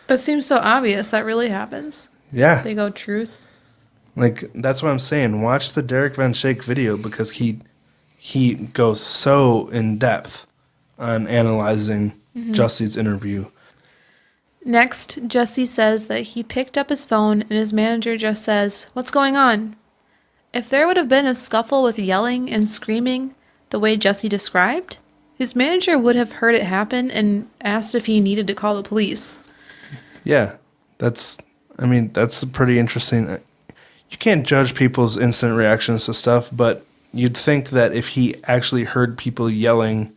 That seems so obvious. That really happens. Yeah. They go truth. Like, that's what I'm saying. Watch the Derek Van Schaik video because he goes so in depth on analyzing Jussie's interview. Next, Jussie says that he picked up his phone and his manager just says, "What's going on?" If there would have been a scuffle with yelling and screaming the way Jussie described, his manager would have heard it happen and asked if he needed to call the police. Yeah, that's pretty interesting. You can't judge people's instant reactions to stuff, but you'd think that if he actually heard people yelling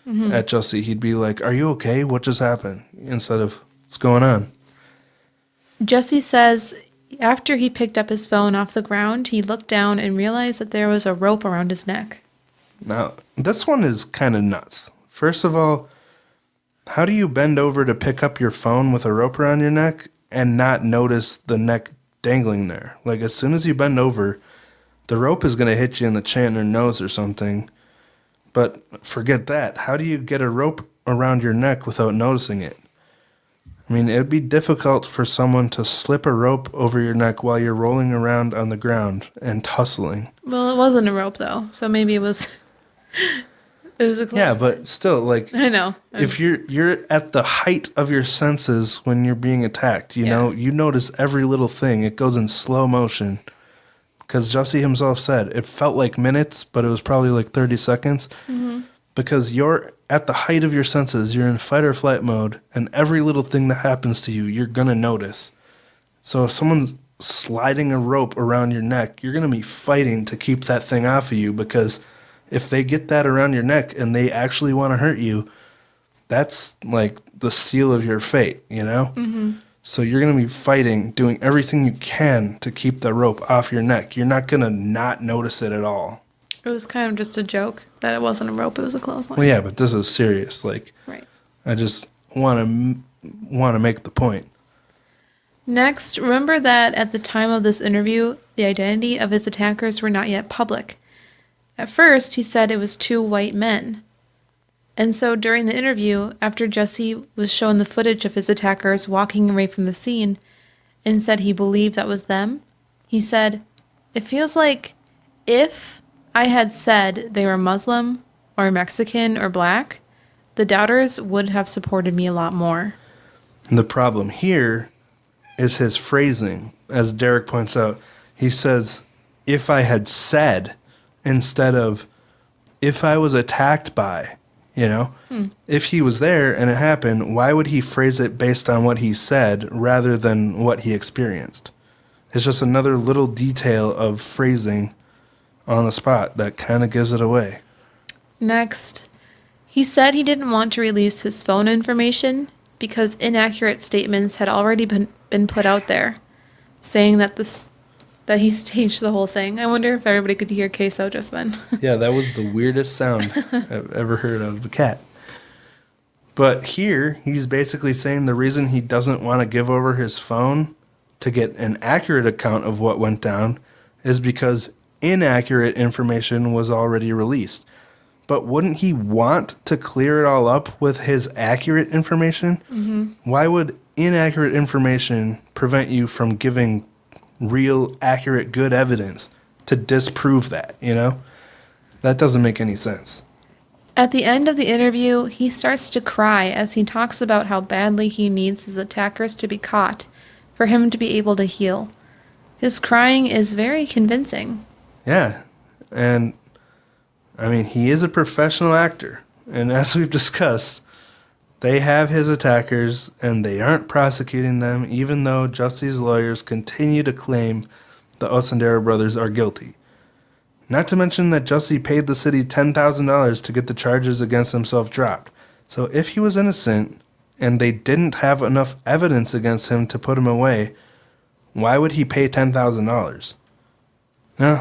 at Jussie, he'd be like, "Are you okay? What just happened?" Instead of, "What's going on?" Jussie says after he picked up his phone off the ground, he looked down and realized that there was a rope around his neck. Now, this one is kind of nuts. First of all, how do you bend over to pick up your phone with a rope around your neck and not notice the neck dangling there? Like, as soon as you bend over, the rope is going to hit you in the chin or nose or something. But forget that. How do you get a rope around your neck without noticing it? I mean, it would be difficult for someone to slip a rope over your neck while you're rolling around on the ground and tussling. Well, it wasn't a rope, though, so maybe it was... It was a close. Yeah, but still, like, I know. if you're at the height of your senses when you're being attacked, you know, you notice every little thing. It goes in slow motion. Because Jussie himself said it felt like minutes, but it was probably like 30 seconds. Because you're at the height of your senses, you're in fight or flight mode, and every little thing that happens to you, you're gonna notice. So if someone's sliding a rope around your neck, you're gonna be fighting to keep that thing off of you, because if they get that around your neck and they actually want to hurt you, that's like the seal of your fate, you know? So you're going to be fighting, doing everything you can to keep the rope off your neck. You're not going to not notice it at all. It was kind of just a joke that it wasn't a rope, it was a clothesline. Well, yeah, but this is serious. Like, Right. I just want to make the point. Next, remember that at the time of this interview, the identity of his attackers were not yet public. At first, he said it was 2 white men. And so during the interview, after Jussie was shown the footage of his attackers walking away from the scene and said he believed that was them, he said, "It feels like if I had said they were Muslim or Mexican or black, The doubters would have supported me a lot more. And the problem here is his phrasing. As Derek points out, he says, if I had said, instead of, if I was attacked by, If he was there and it happened, why would he phrase it based on what he said rather than what he experienced? It's just another little detail of phrasing on the spot that kind of gives it away. Next, he said he didn't want to release his phone information because inaccurate statements had already been put out there, saying that he staged the whole thing. I wonder if everybody could hear Queso just then. Yeah, that was the weirdest sound I've ever heard of a cat. But here, he's basically saying the reason he doesn't want to give over his phone to get an accurate account of what went down is because inaccurate information was already released. But wouldn't he want to clear it all up with his accurate information? Mm-hmm. Why would inaccurate information prevent you from giving real, accurate, good evidence to disprove that, That doesn't make any sense. At the end of the interview, he starts to cry as he talks about how badly he needs his attackers to be caught for him to be able to heal. His crying is very convincing. Yeah, and he is a professional actor, and as we've discussed, they have his attackers, and they aren't prosecuting them, even though Jussie's lawyers continue to claim the Osundairo brothers are guilty. Not to mention that Jussie paid the city $10,000 to get the charges against himself dropped. So if he was innocent, and they didn't have enough evidence against him to put him away, why would he pay $10,000? No,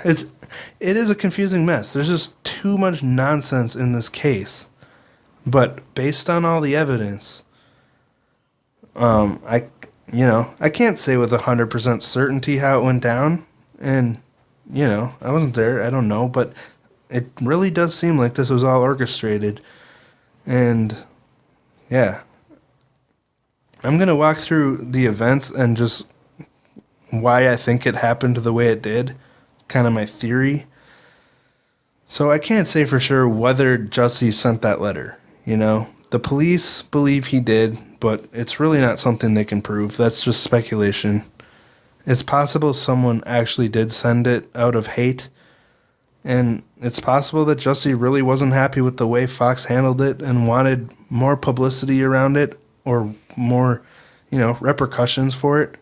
it is a confusing mess. There's just too much nonsense in this case. But based on all the evidence, I can't say with 100% certainty how it went down. And, I wasn't there. I don't know. But it really does seem like this was all orchestrated. And, yeah. I'm going to walk through the events and just why I think it happened the way it did. Kind of my theory. So I can't say for sure whether Jussie sent that letter. The police believe he did, but it's really not something they can prove. That's just speculation. It's possible someone actually did send it out of hate, and it's possible that Jussie really wasn't happy with the way Fox handled it and wanted more publicity around it or more, repercussions for it,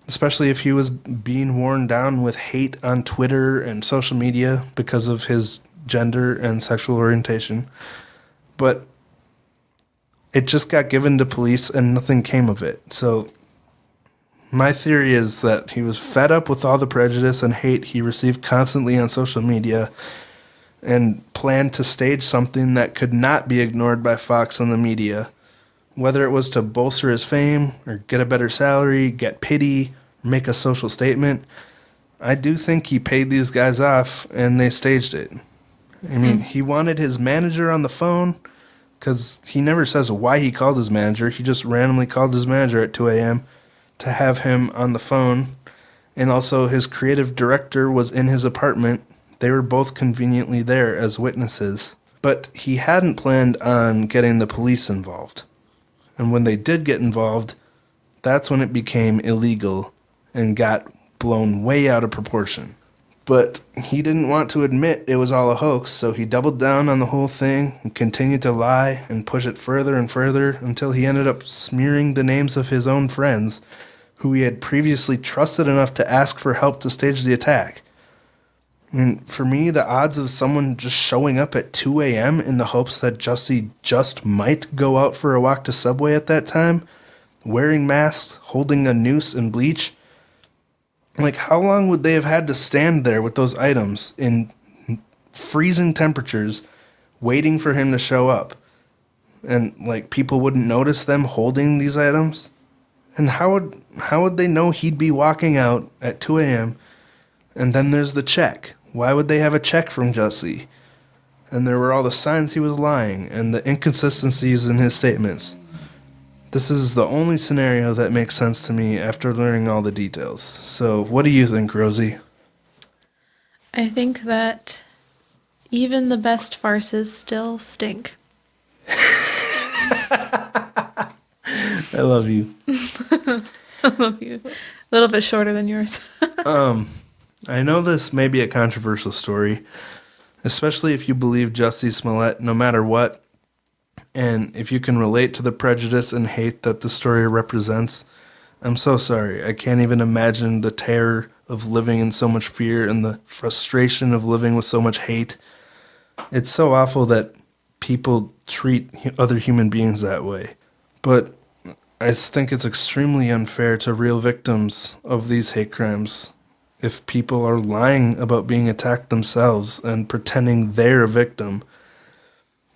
especially if he was being worn down with hate on Twitter and social media because of his gender and sexual orientation. But it just got given to police and nothing came of it. So my theory is that he was fed up with all the prejudice and hate he received constantly on social media and planned to stage something that could not be ignored by Fox and the media, whether it was to bolster his fame or get a better salary, get pity, make a social statement. I do think he paid these guys off and they staged it. He wanted his manager on the phone, because he never says why he called his manager. He just randomly called his manager at 2 a.m. to have him on the phone. And also his creative director was in his apartment. They were both conveniently there as witnesses. But he hadn't planned on getting the police involved. And when they did get involved, that's when it became illegal and got blown way out of proportion. But he didn't want to admit it was all a hoax, so he doubled down on the whole thing and continued to lie and push it further and further until he ended up smearing the names of his own friends who he had previously trusted enough to ask for help to stage the attack. For me, the odds of someone just showing up at 2 a.m. in the hopes that Jussie just might go out for a walk to Subway at that time, wearing masks, holding a noose and bleach, how long would they have had to stand there with those items in freezing temperatures, waiting for him to show up? And, people wouldn't notice them holding these items? And how would they know he'd be walking out at 2 a.m.? And then there's the check. Why would they have a check from Jussie? And there were all the signs he was lying and the inconsistencies in his statements. This is the only scenario that makes sense to me after learning all the details. So, what do you think, Rosie? I think that even the best farces still stink. I love you. I love you. A little bit shorter than yours. I know this may be a controversial story, especially if you believe Jussie Smollett no matter what, and if you can relate to the prejudice and hate that the story represents. I'm so sorry. I can't even imagine the terror of living in so much fear and the frustration of living with so much hate. It's so awful that people treat other human beings that way. But I think it's extremely unfair to real victims of these hate crimes if people are lying about being attacked themselves and pretending they're a victim.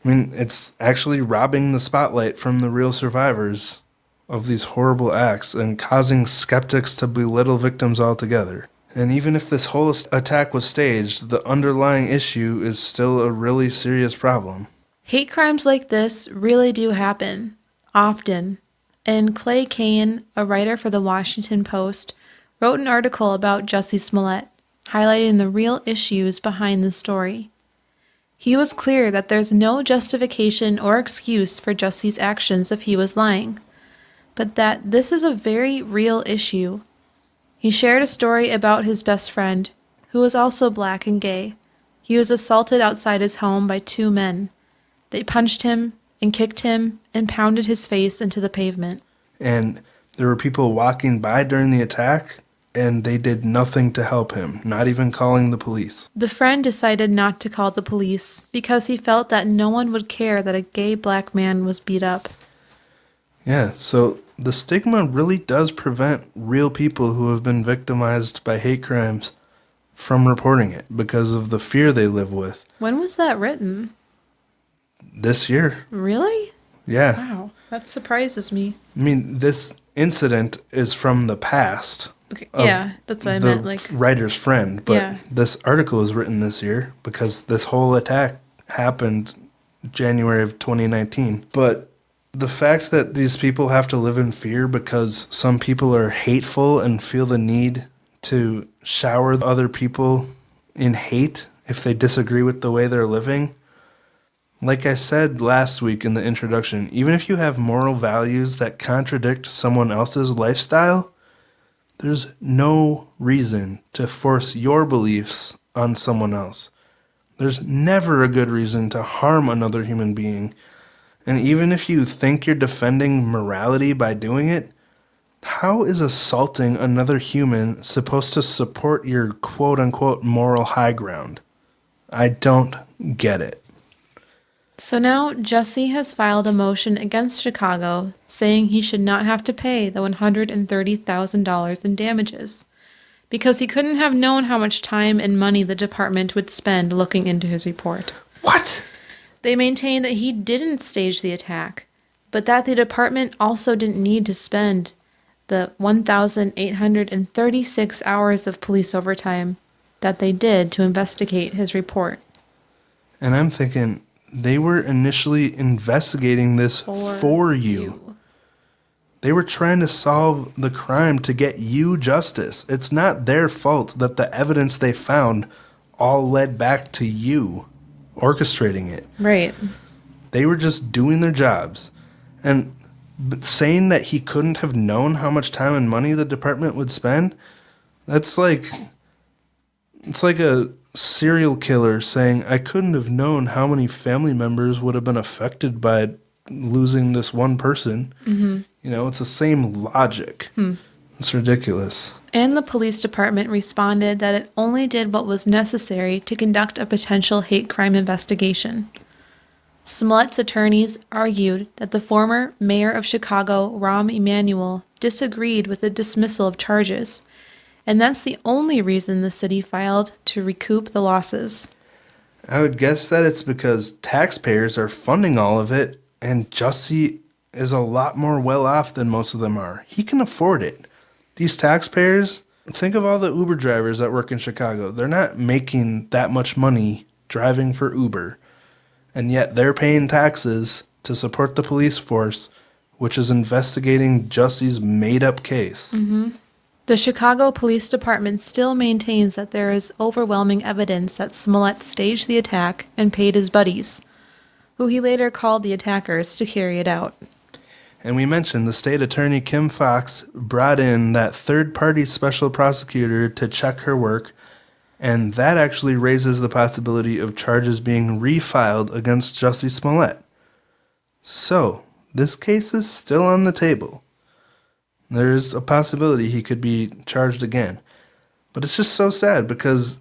I mean, it's actually robbing the spotlight from the real survivors of these horrible acts and causing skeptics to belittle victims altogether. And even if this whole attack was staged, the underlying issue is still a really serious problem. Hate crimes like this really do happen, often. And Clay Kane, a writer for the Washington Post, wrote an article about Jussie Smollett, highlighting the real issues behind the story. He was clear that there's no justification or excuse for Jussie's actions if he was lying, but that this is a very real issue. He shared a story about his best friend, who was also black and gay. He was assaulted outside his home by two men. They punched him and kicked him and pounded his face into the pavement. And there were people walking by during the attack, and they did nothing to help him, not even calling the police. The friend decided not to call the police because he felt that no one would care that a gay black man was beat up. Yeah, so the stigma really does prevent real people who have been victimized by hate crimes from reporting it because of the fear they live with. When was that written? This year. Really? Yeah. Wow, that surprises me. I mean, this incident is from the past. Okay, yeah, that's what I meant. Like writer's friend, but yeah. This article is written this year because this whole attack happened January of 2019. But the fact that these people have to live in fear because some people are hateful and feel the need to shower other people in hate if they disagree with the way they're living. Like I said last week in the introduction, even if you have moral values that contradict someone else's lifestyle, there's no reason to force your beliefs on someone else. There's never a good reason to harm another human being. And even if you think you're defending morality by doing it, how is assaulting another human supposed to support your quote-unquote moral high ground? I don't get it. So now Jussie has filed a motion against Chicago saying he should not have to pay the $130,000 in damages because he couldn't have known how much time and money the department would spend looking into his report. What? They maintain that he didn't stage the attack, but that the department also didn't need to spend the 1,836 hours of police overtime that they did to investigate his report. And I'm thinking, they were initially investigating this for you. They were trying to solve the crime to get you justice. It's not their fault that the evidence they found all led back to you orchestrating it. Right. They were just doing their jobs. And saying that he couldn't have known how much time and money the department would spend, it's like a serial killer saying, I couldn't have known how many family members would have been affected by losing this one person. Mm-hmm. You know, it's the same logic. It's ridiculous. And the police department responded that it only did what was necessary to conduct a potential hate crime investigation. Smollett's attorneys argued that the former mayor of Chicago, Rahm Emanuel, disagreed with the dismissal of charges, and that's the only reason the city filed to recoup the losses. I would guess that it's because taxpayers are funding all of it, and Jussie is a lot more well off than most of them are. He can afford it. These taxpayers, think of all the Uber drivers that work in Chicago. They're not making that much money driving for Uber, and yet they're paying taxes to support the police force, which is investigating Jussie's made-up case. Mm-hmm. The Chicago Police Department still maintains that there is overwhelming evidence that Smollett staged the attack and paid his buddies, who he later called the attackers, to carry it out. And we mentioned the state attorney Kim Foxx brought in that third-party special prosecutor to check her work, and that actually raises the possibility of charges being refiled against Jussie Smollett. So, this case is still on the table. There's a possibility he could be charged again. But it's just so sad because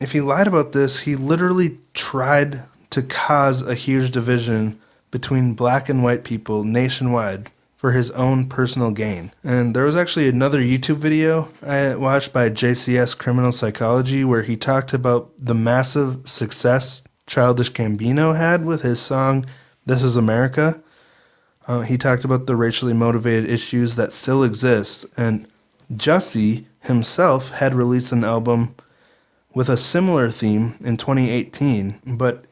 if he lied about this, he literally tried to cause a huge division between black and white people nationwide for his own personal gain. And there was actually another YouTube video I watched by JCS Criminal Psychology where he talked about the massive success Childish Gambino had with his song This Is America. He talked about the racially motivated issues that still exist, and Jussie himself had released an album with a similar theme in 2018, but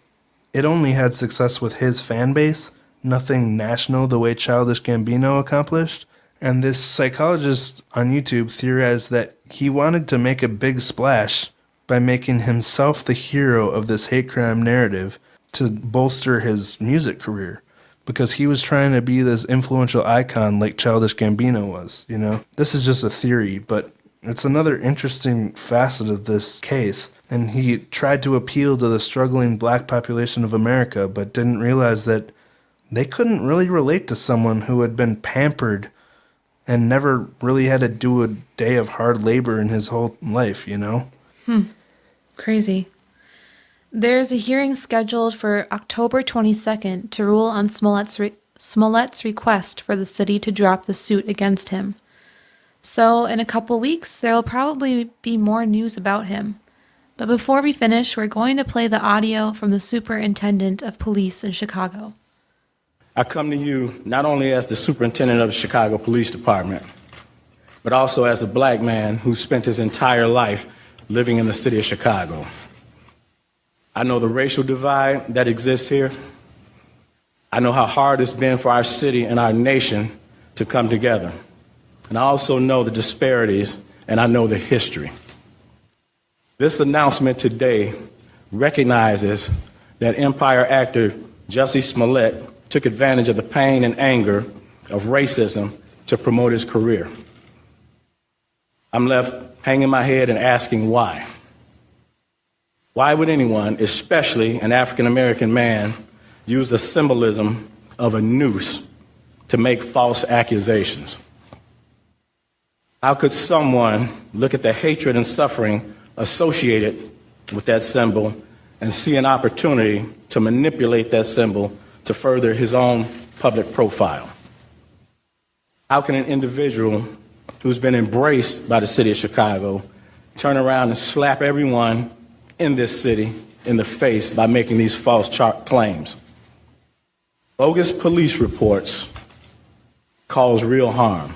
it only had success with his fan base, nothing national the way Childish Gambino accomplished. And this psychologist on YouTube theorized that he wanted to make a big splash by making himself the hero of this hate crime narrative to bolster his music career, because he was trying to be this influential icon like Childish Gambino was, you know? This is just a theory, but it's another interesting facet of this case. And he tried to appeal to the struggling black population of America, but didn't realize that they couldn't really relate to someone who had been pampered and never really had to do a day of hard labor in his whole life, you know? Crazy. There's a hearing scheduled for October 22nd to rule on Smollett's request for the city to drop the suit against him. So in a couple weeks, there will probably be more news about him. But before we finish, we're going to play the audio from the superintendent of police in Chicago. I come to you not only as the superintendent of the Chicago Police Department, but also as a black man who spent his entire life living in the city of Chicago. I know the racial divide that exists here. I know how hard it's been for our city and our nation to come together. And I also know the disparities, and I know the history. This announcement today recognizes that Empire actor Jussie Smollett took advantage of the pain and anger of racism to promote his career. I'm left hanging my head and asking why. Why would anyone, especially an African-American man, use the symbolism of a noose to make false accusations? How could someone look at the hatred and suffering associated with that symbol and see an opportunity to manipulate that symbol to further his own public profile? How can an individual who's been embraced by the city of Chicago turn around and slap everyone in this city in the face by making these false claims? Bogus police reports cause real harm.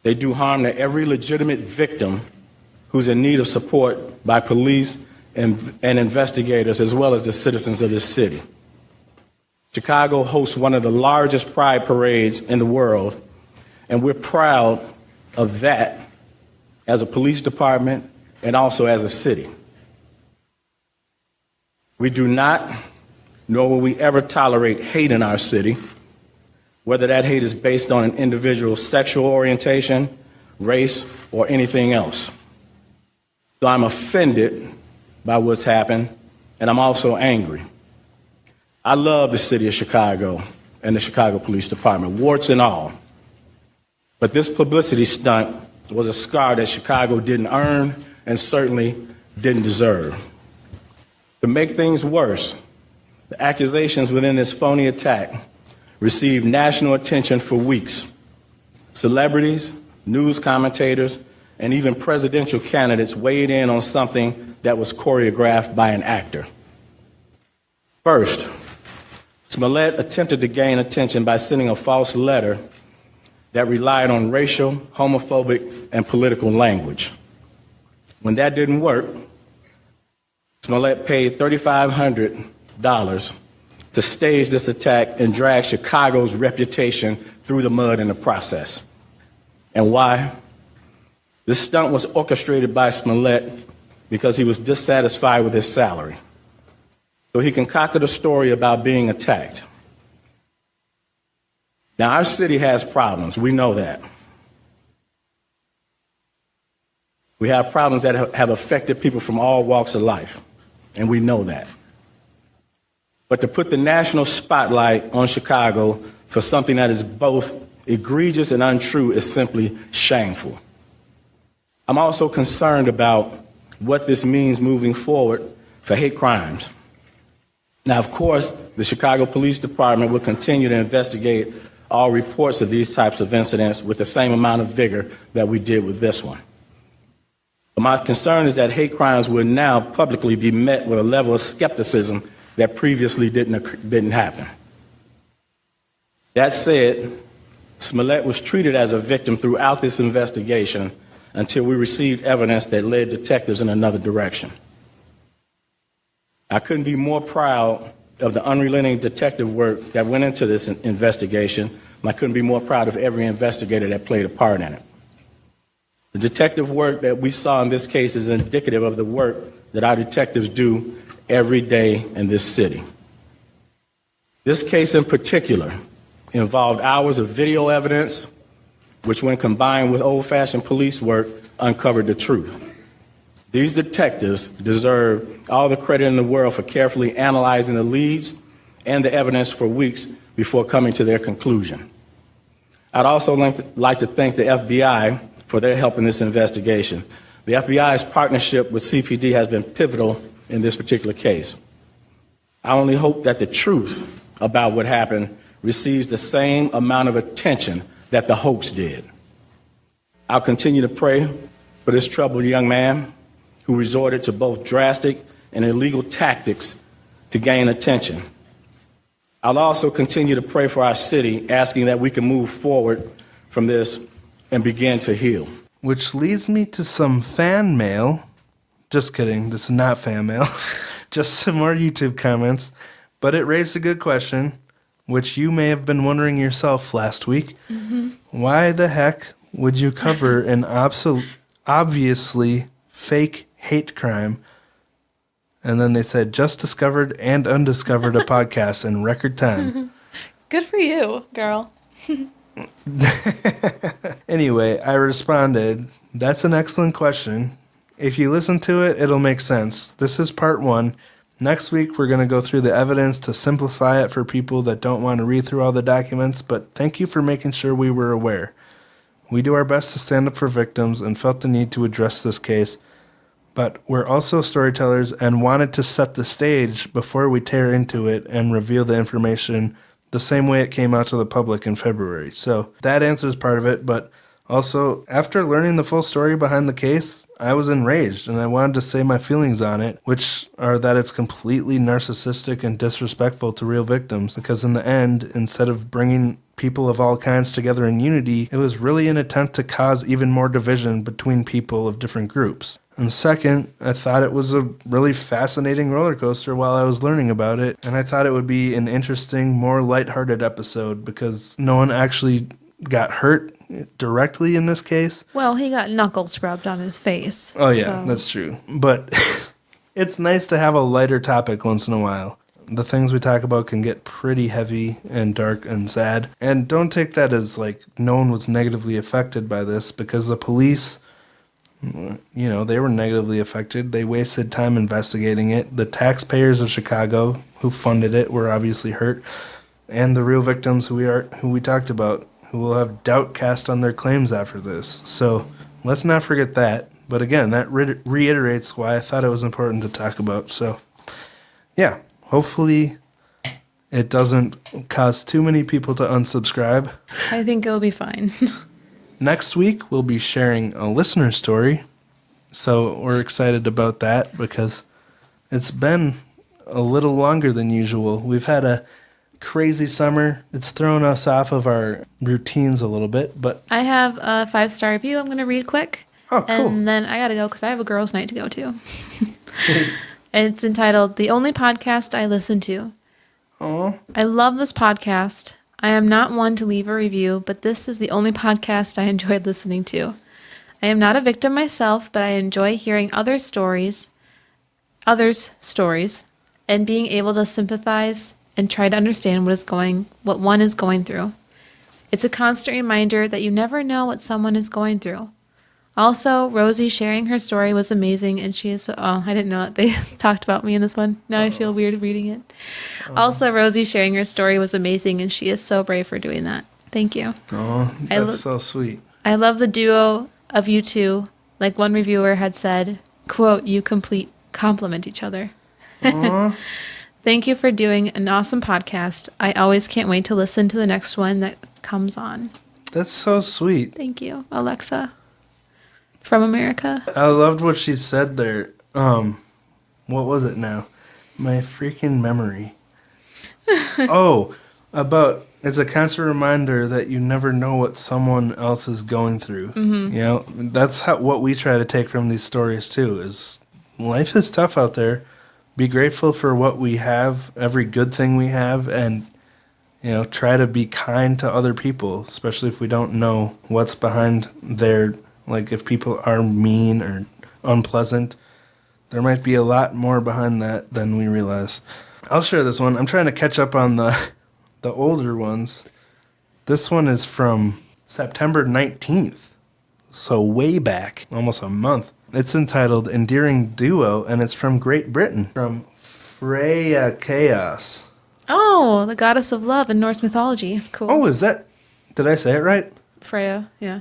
They do harm to every legitimate victim who's in need of support by police and investigators, as well as the citizens of this city. Chicago hosts one of the largest pride parades in the world, and we're proud of that as a police department and also as a city. We do not, nor will we ever tolerate hate in our city, whether that hate is based on an individual's sexual orientation, race, or anything else. So I'm offended by what's happened, and I'm also angry. I love the city of Chicago and the Chicago Police Department, warts and all. But this publicity stunt was a scar that Chicago didn't earn and certainly didn't deserve. To make things worse, the accusations within this phony attack received national attention for weeks. Celebrities, news commentators, and even presidential candidates weighed in on something that was choreographed by an actor. First, Smollett attempted to gain attention by sending a false letter that relied on racial, homophobic, and political language. When that didn't work, Smollett paid $3,500 to stage this attack and drag Chicago's reputation through the mud in the process. And why? This stunt was orchestrated by Smollett because he was dissatisfied with his salary. So he concocted a story about being attacked. Now, our city has problems. We know that. We have problems that have affected people from all walks of life, and we know that. But to put the national spotlight on Chicago for something that is both egregious and untrue is simply shameful. I'm also concerned about what this means moving forward for hate crimes. Now, of course, the Chicago Police Department will continue to investigate all reports of these types of incidents with the same amount of vigor that we did with this one. But my concern is that hate crimes will now publicly be met with a level of skepticism that previously didn't happen. That said, Smollett was treated as a victim throughout this investigation until we received evidence that led detectives in another direction. I couldn't be more proud of the unrelenting detective work that went into this investigation, and I couldn't be more proud of every investigator that played a part in it. The detective work that we saw in this case is indicative of the work that our detectives do every day in this city. This case in particular involved hours of video evidence, which when combined with old-fashioned police work, uncovered the truth. These detectives deserve all the credit in the world for carefully analyzing the leads and the evidence for weeks before coming to their conclusion. I'd also like to thank the FBI for their help in this investigation. The FBI's partnership with CPD has been pivotal in this particular case. I only hope that the truth about what happened receives the same amount of attention that the hoax did. I'll continue to pray for this troubled young man who resorted to both drastic and illegal tactics to gain attention. I'll also continue to pray for our city, asking that we can move forward from this and begin to heal. Which leads me to some fan mail. Just kidding, this is not fan mail. Just some more YouTube comments. But it raised a good question, which you may have been wondering yourself last week. Mm-hmm. Why the heck would you cover an obviously fake hate crime? And then they said, just discovered and undiscovered a podcast in record time. Good for you, girl. Anyway, I responded, that's an excellent question. If you listen to it, it'll make sense. This is part 1. Next week, we're going to go through the evidence to simplify it for people that don't want to read through all the documents, but thank you for making sure we were aware. We do our best to stand up for victims and felt the need to address this case, but we're also storytellers and wanted to set the stage before we tear into it and reveal the information the same way it came out to the public in February. So that answers part of it, but also, after learning the full story behind the case, I was enraged and I wanted to say my feelings on it, which are that it's completely narcissistic and disrespectful to real victims, because in the end, instead of bringing people of all kinds together in unity, it was really an attempt to cause even more division between people of different groups. And second, I thought it was a really fascinating roller coaster while I was learning about it, and I thought it would be an interesting, more lighthearted episode because no one actually got hurt directly in this case. Well, he got knuckle scrubbed on his face. Oh, yeah, that's true. But it's nice to have a lighter topic once in a while. The things we talk about can get pretty heavy and dark and sad. And don't take that as like no one was negatively affected by this, because the police, you know, they were negatively affected. They wasted time investigating it. The taxpayers of Chicago who funded it were obviously hurt. And the real victims who we talked about, who will have doubt cast on their claims after this. So let's not forget that. But again, that reiterates why I thought it was important to talk about. So yeah, hopefully it doesn't cause too many people to unsubscribe. I think it'll be fine. Next week, we'll be sharing a listener story. So we're excited about that because it's been a little longer than usual. We've had a crazy summer. It's thrown us off of our routines a little bit, but I have a 5-star review I'm going to read quick. Oh, cool. And then I got to go because I have a girls' night to go to. It's entitled, The Only Podcast I Listen to. Aw. I love this podcast. I am not one to leave a review, but this is the only podcast I enjoyed listening to. I am not a victim myself, but I enjoy hearing others' stories, and being able to sympathize and try to understand what one is going through. It's a constant reminder that you never know what someone is going through. Also, Rosie sharing her story was amazing, and she is so... Oh, I didn't know that they talked about me in this one. Now I feel weird reading it. Also, Rosie sharing her story was amazing, and she is so brave for doing that. Thank you. Oh, that's so sweet. I love the duo of you two. Like one reviewer had said, quote, you complement each other. Thank you for doing an awesome podcast. I always can't wait to listen to the next one that comes on. That's so sweet. Thank you, Alexa. From America. I loved what she said there. What was it now? My freaking memory. About it's a constant reminder that you never know what someone else is going through. Mm-hmm. You know, that's what we try to take from these stories too. Is life is tough out there. Be grateful for what we have, every good thing we have, and try to be kind to other people, especially if we don't know what's behind their. Like, if people are mean or unpleasant, there might be a lot more behind that than we realize. I'll share this one. I'm trying to catch up on the older ones. This one is from September 19th, so way back, almost a month. It's entitled Endearing Duo, and it's from Great Britain, from Freya Chaos. Oh, the goddess of love in Norse mythology. Cool. Oh, did I say it right? Freya, yeah.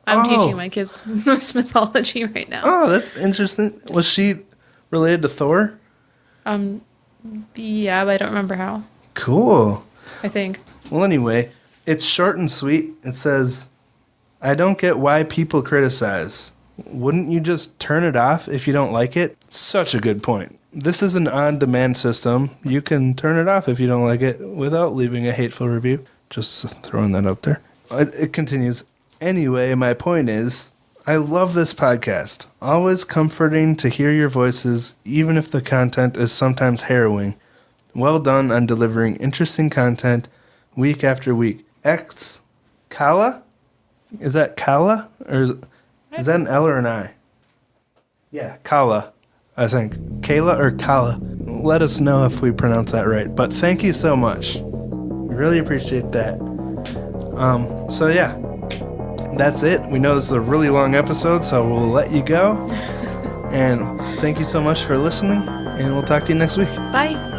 I'm teaching my kids Norse mythology right now. Oh, that's interesting. Was she related to Thor? Yeah, but I don't remember how. Cool. I think. Well, anyway, it's short and sweet. It says, I don't get why people criticize. Wouldn't you just turn it off if you don't like it? Such a good point. This is an on-demand system. You can turn it off if you don't like it without leaving a hateful review. Just throwing that out there. It continues. Anyway, my point is, I love this podcast. Always comforting to hear your voices, even if the content is sometimes harrowing. Well done on delivering interesting content week after week. Kala? Is that Kala? Or is that an L or an I? Yeah, Kala, I think. Kayla or Kala? Let us know if we pronounce that right. But thank you so much. We really appreciate that. So yeah. That's it. We know this is a really long episode, so we'll let you go. And thank you so much for listening, and we'll talk to you next week. Bye.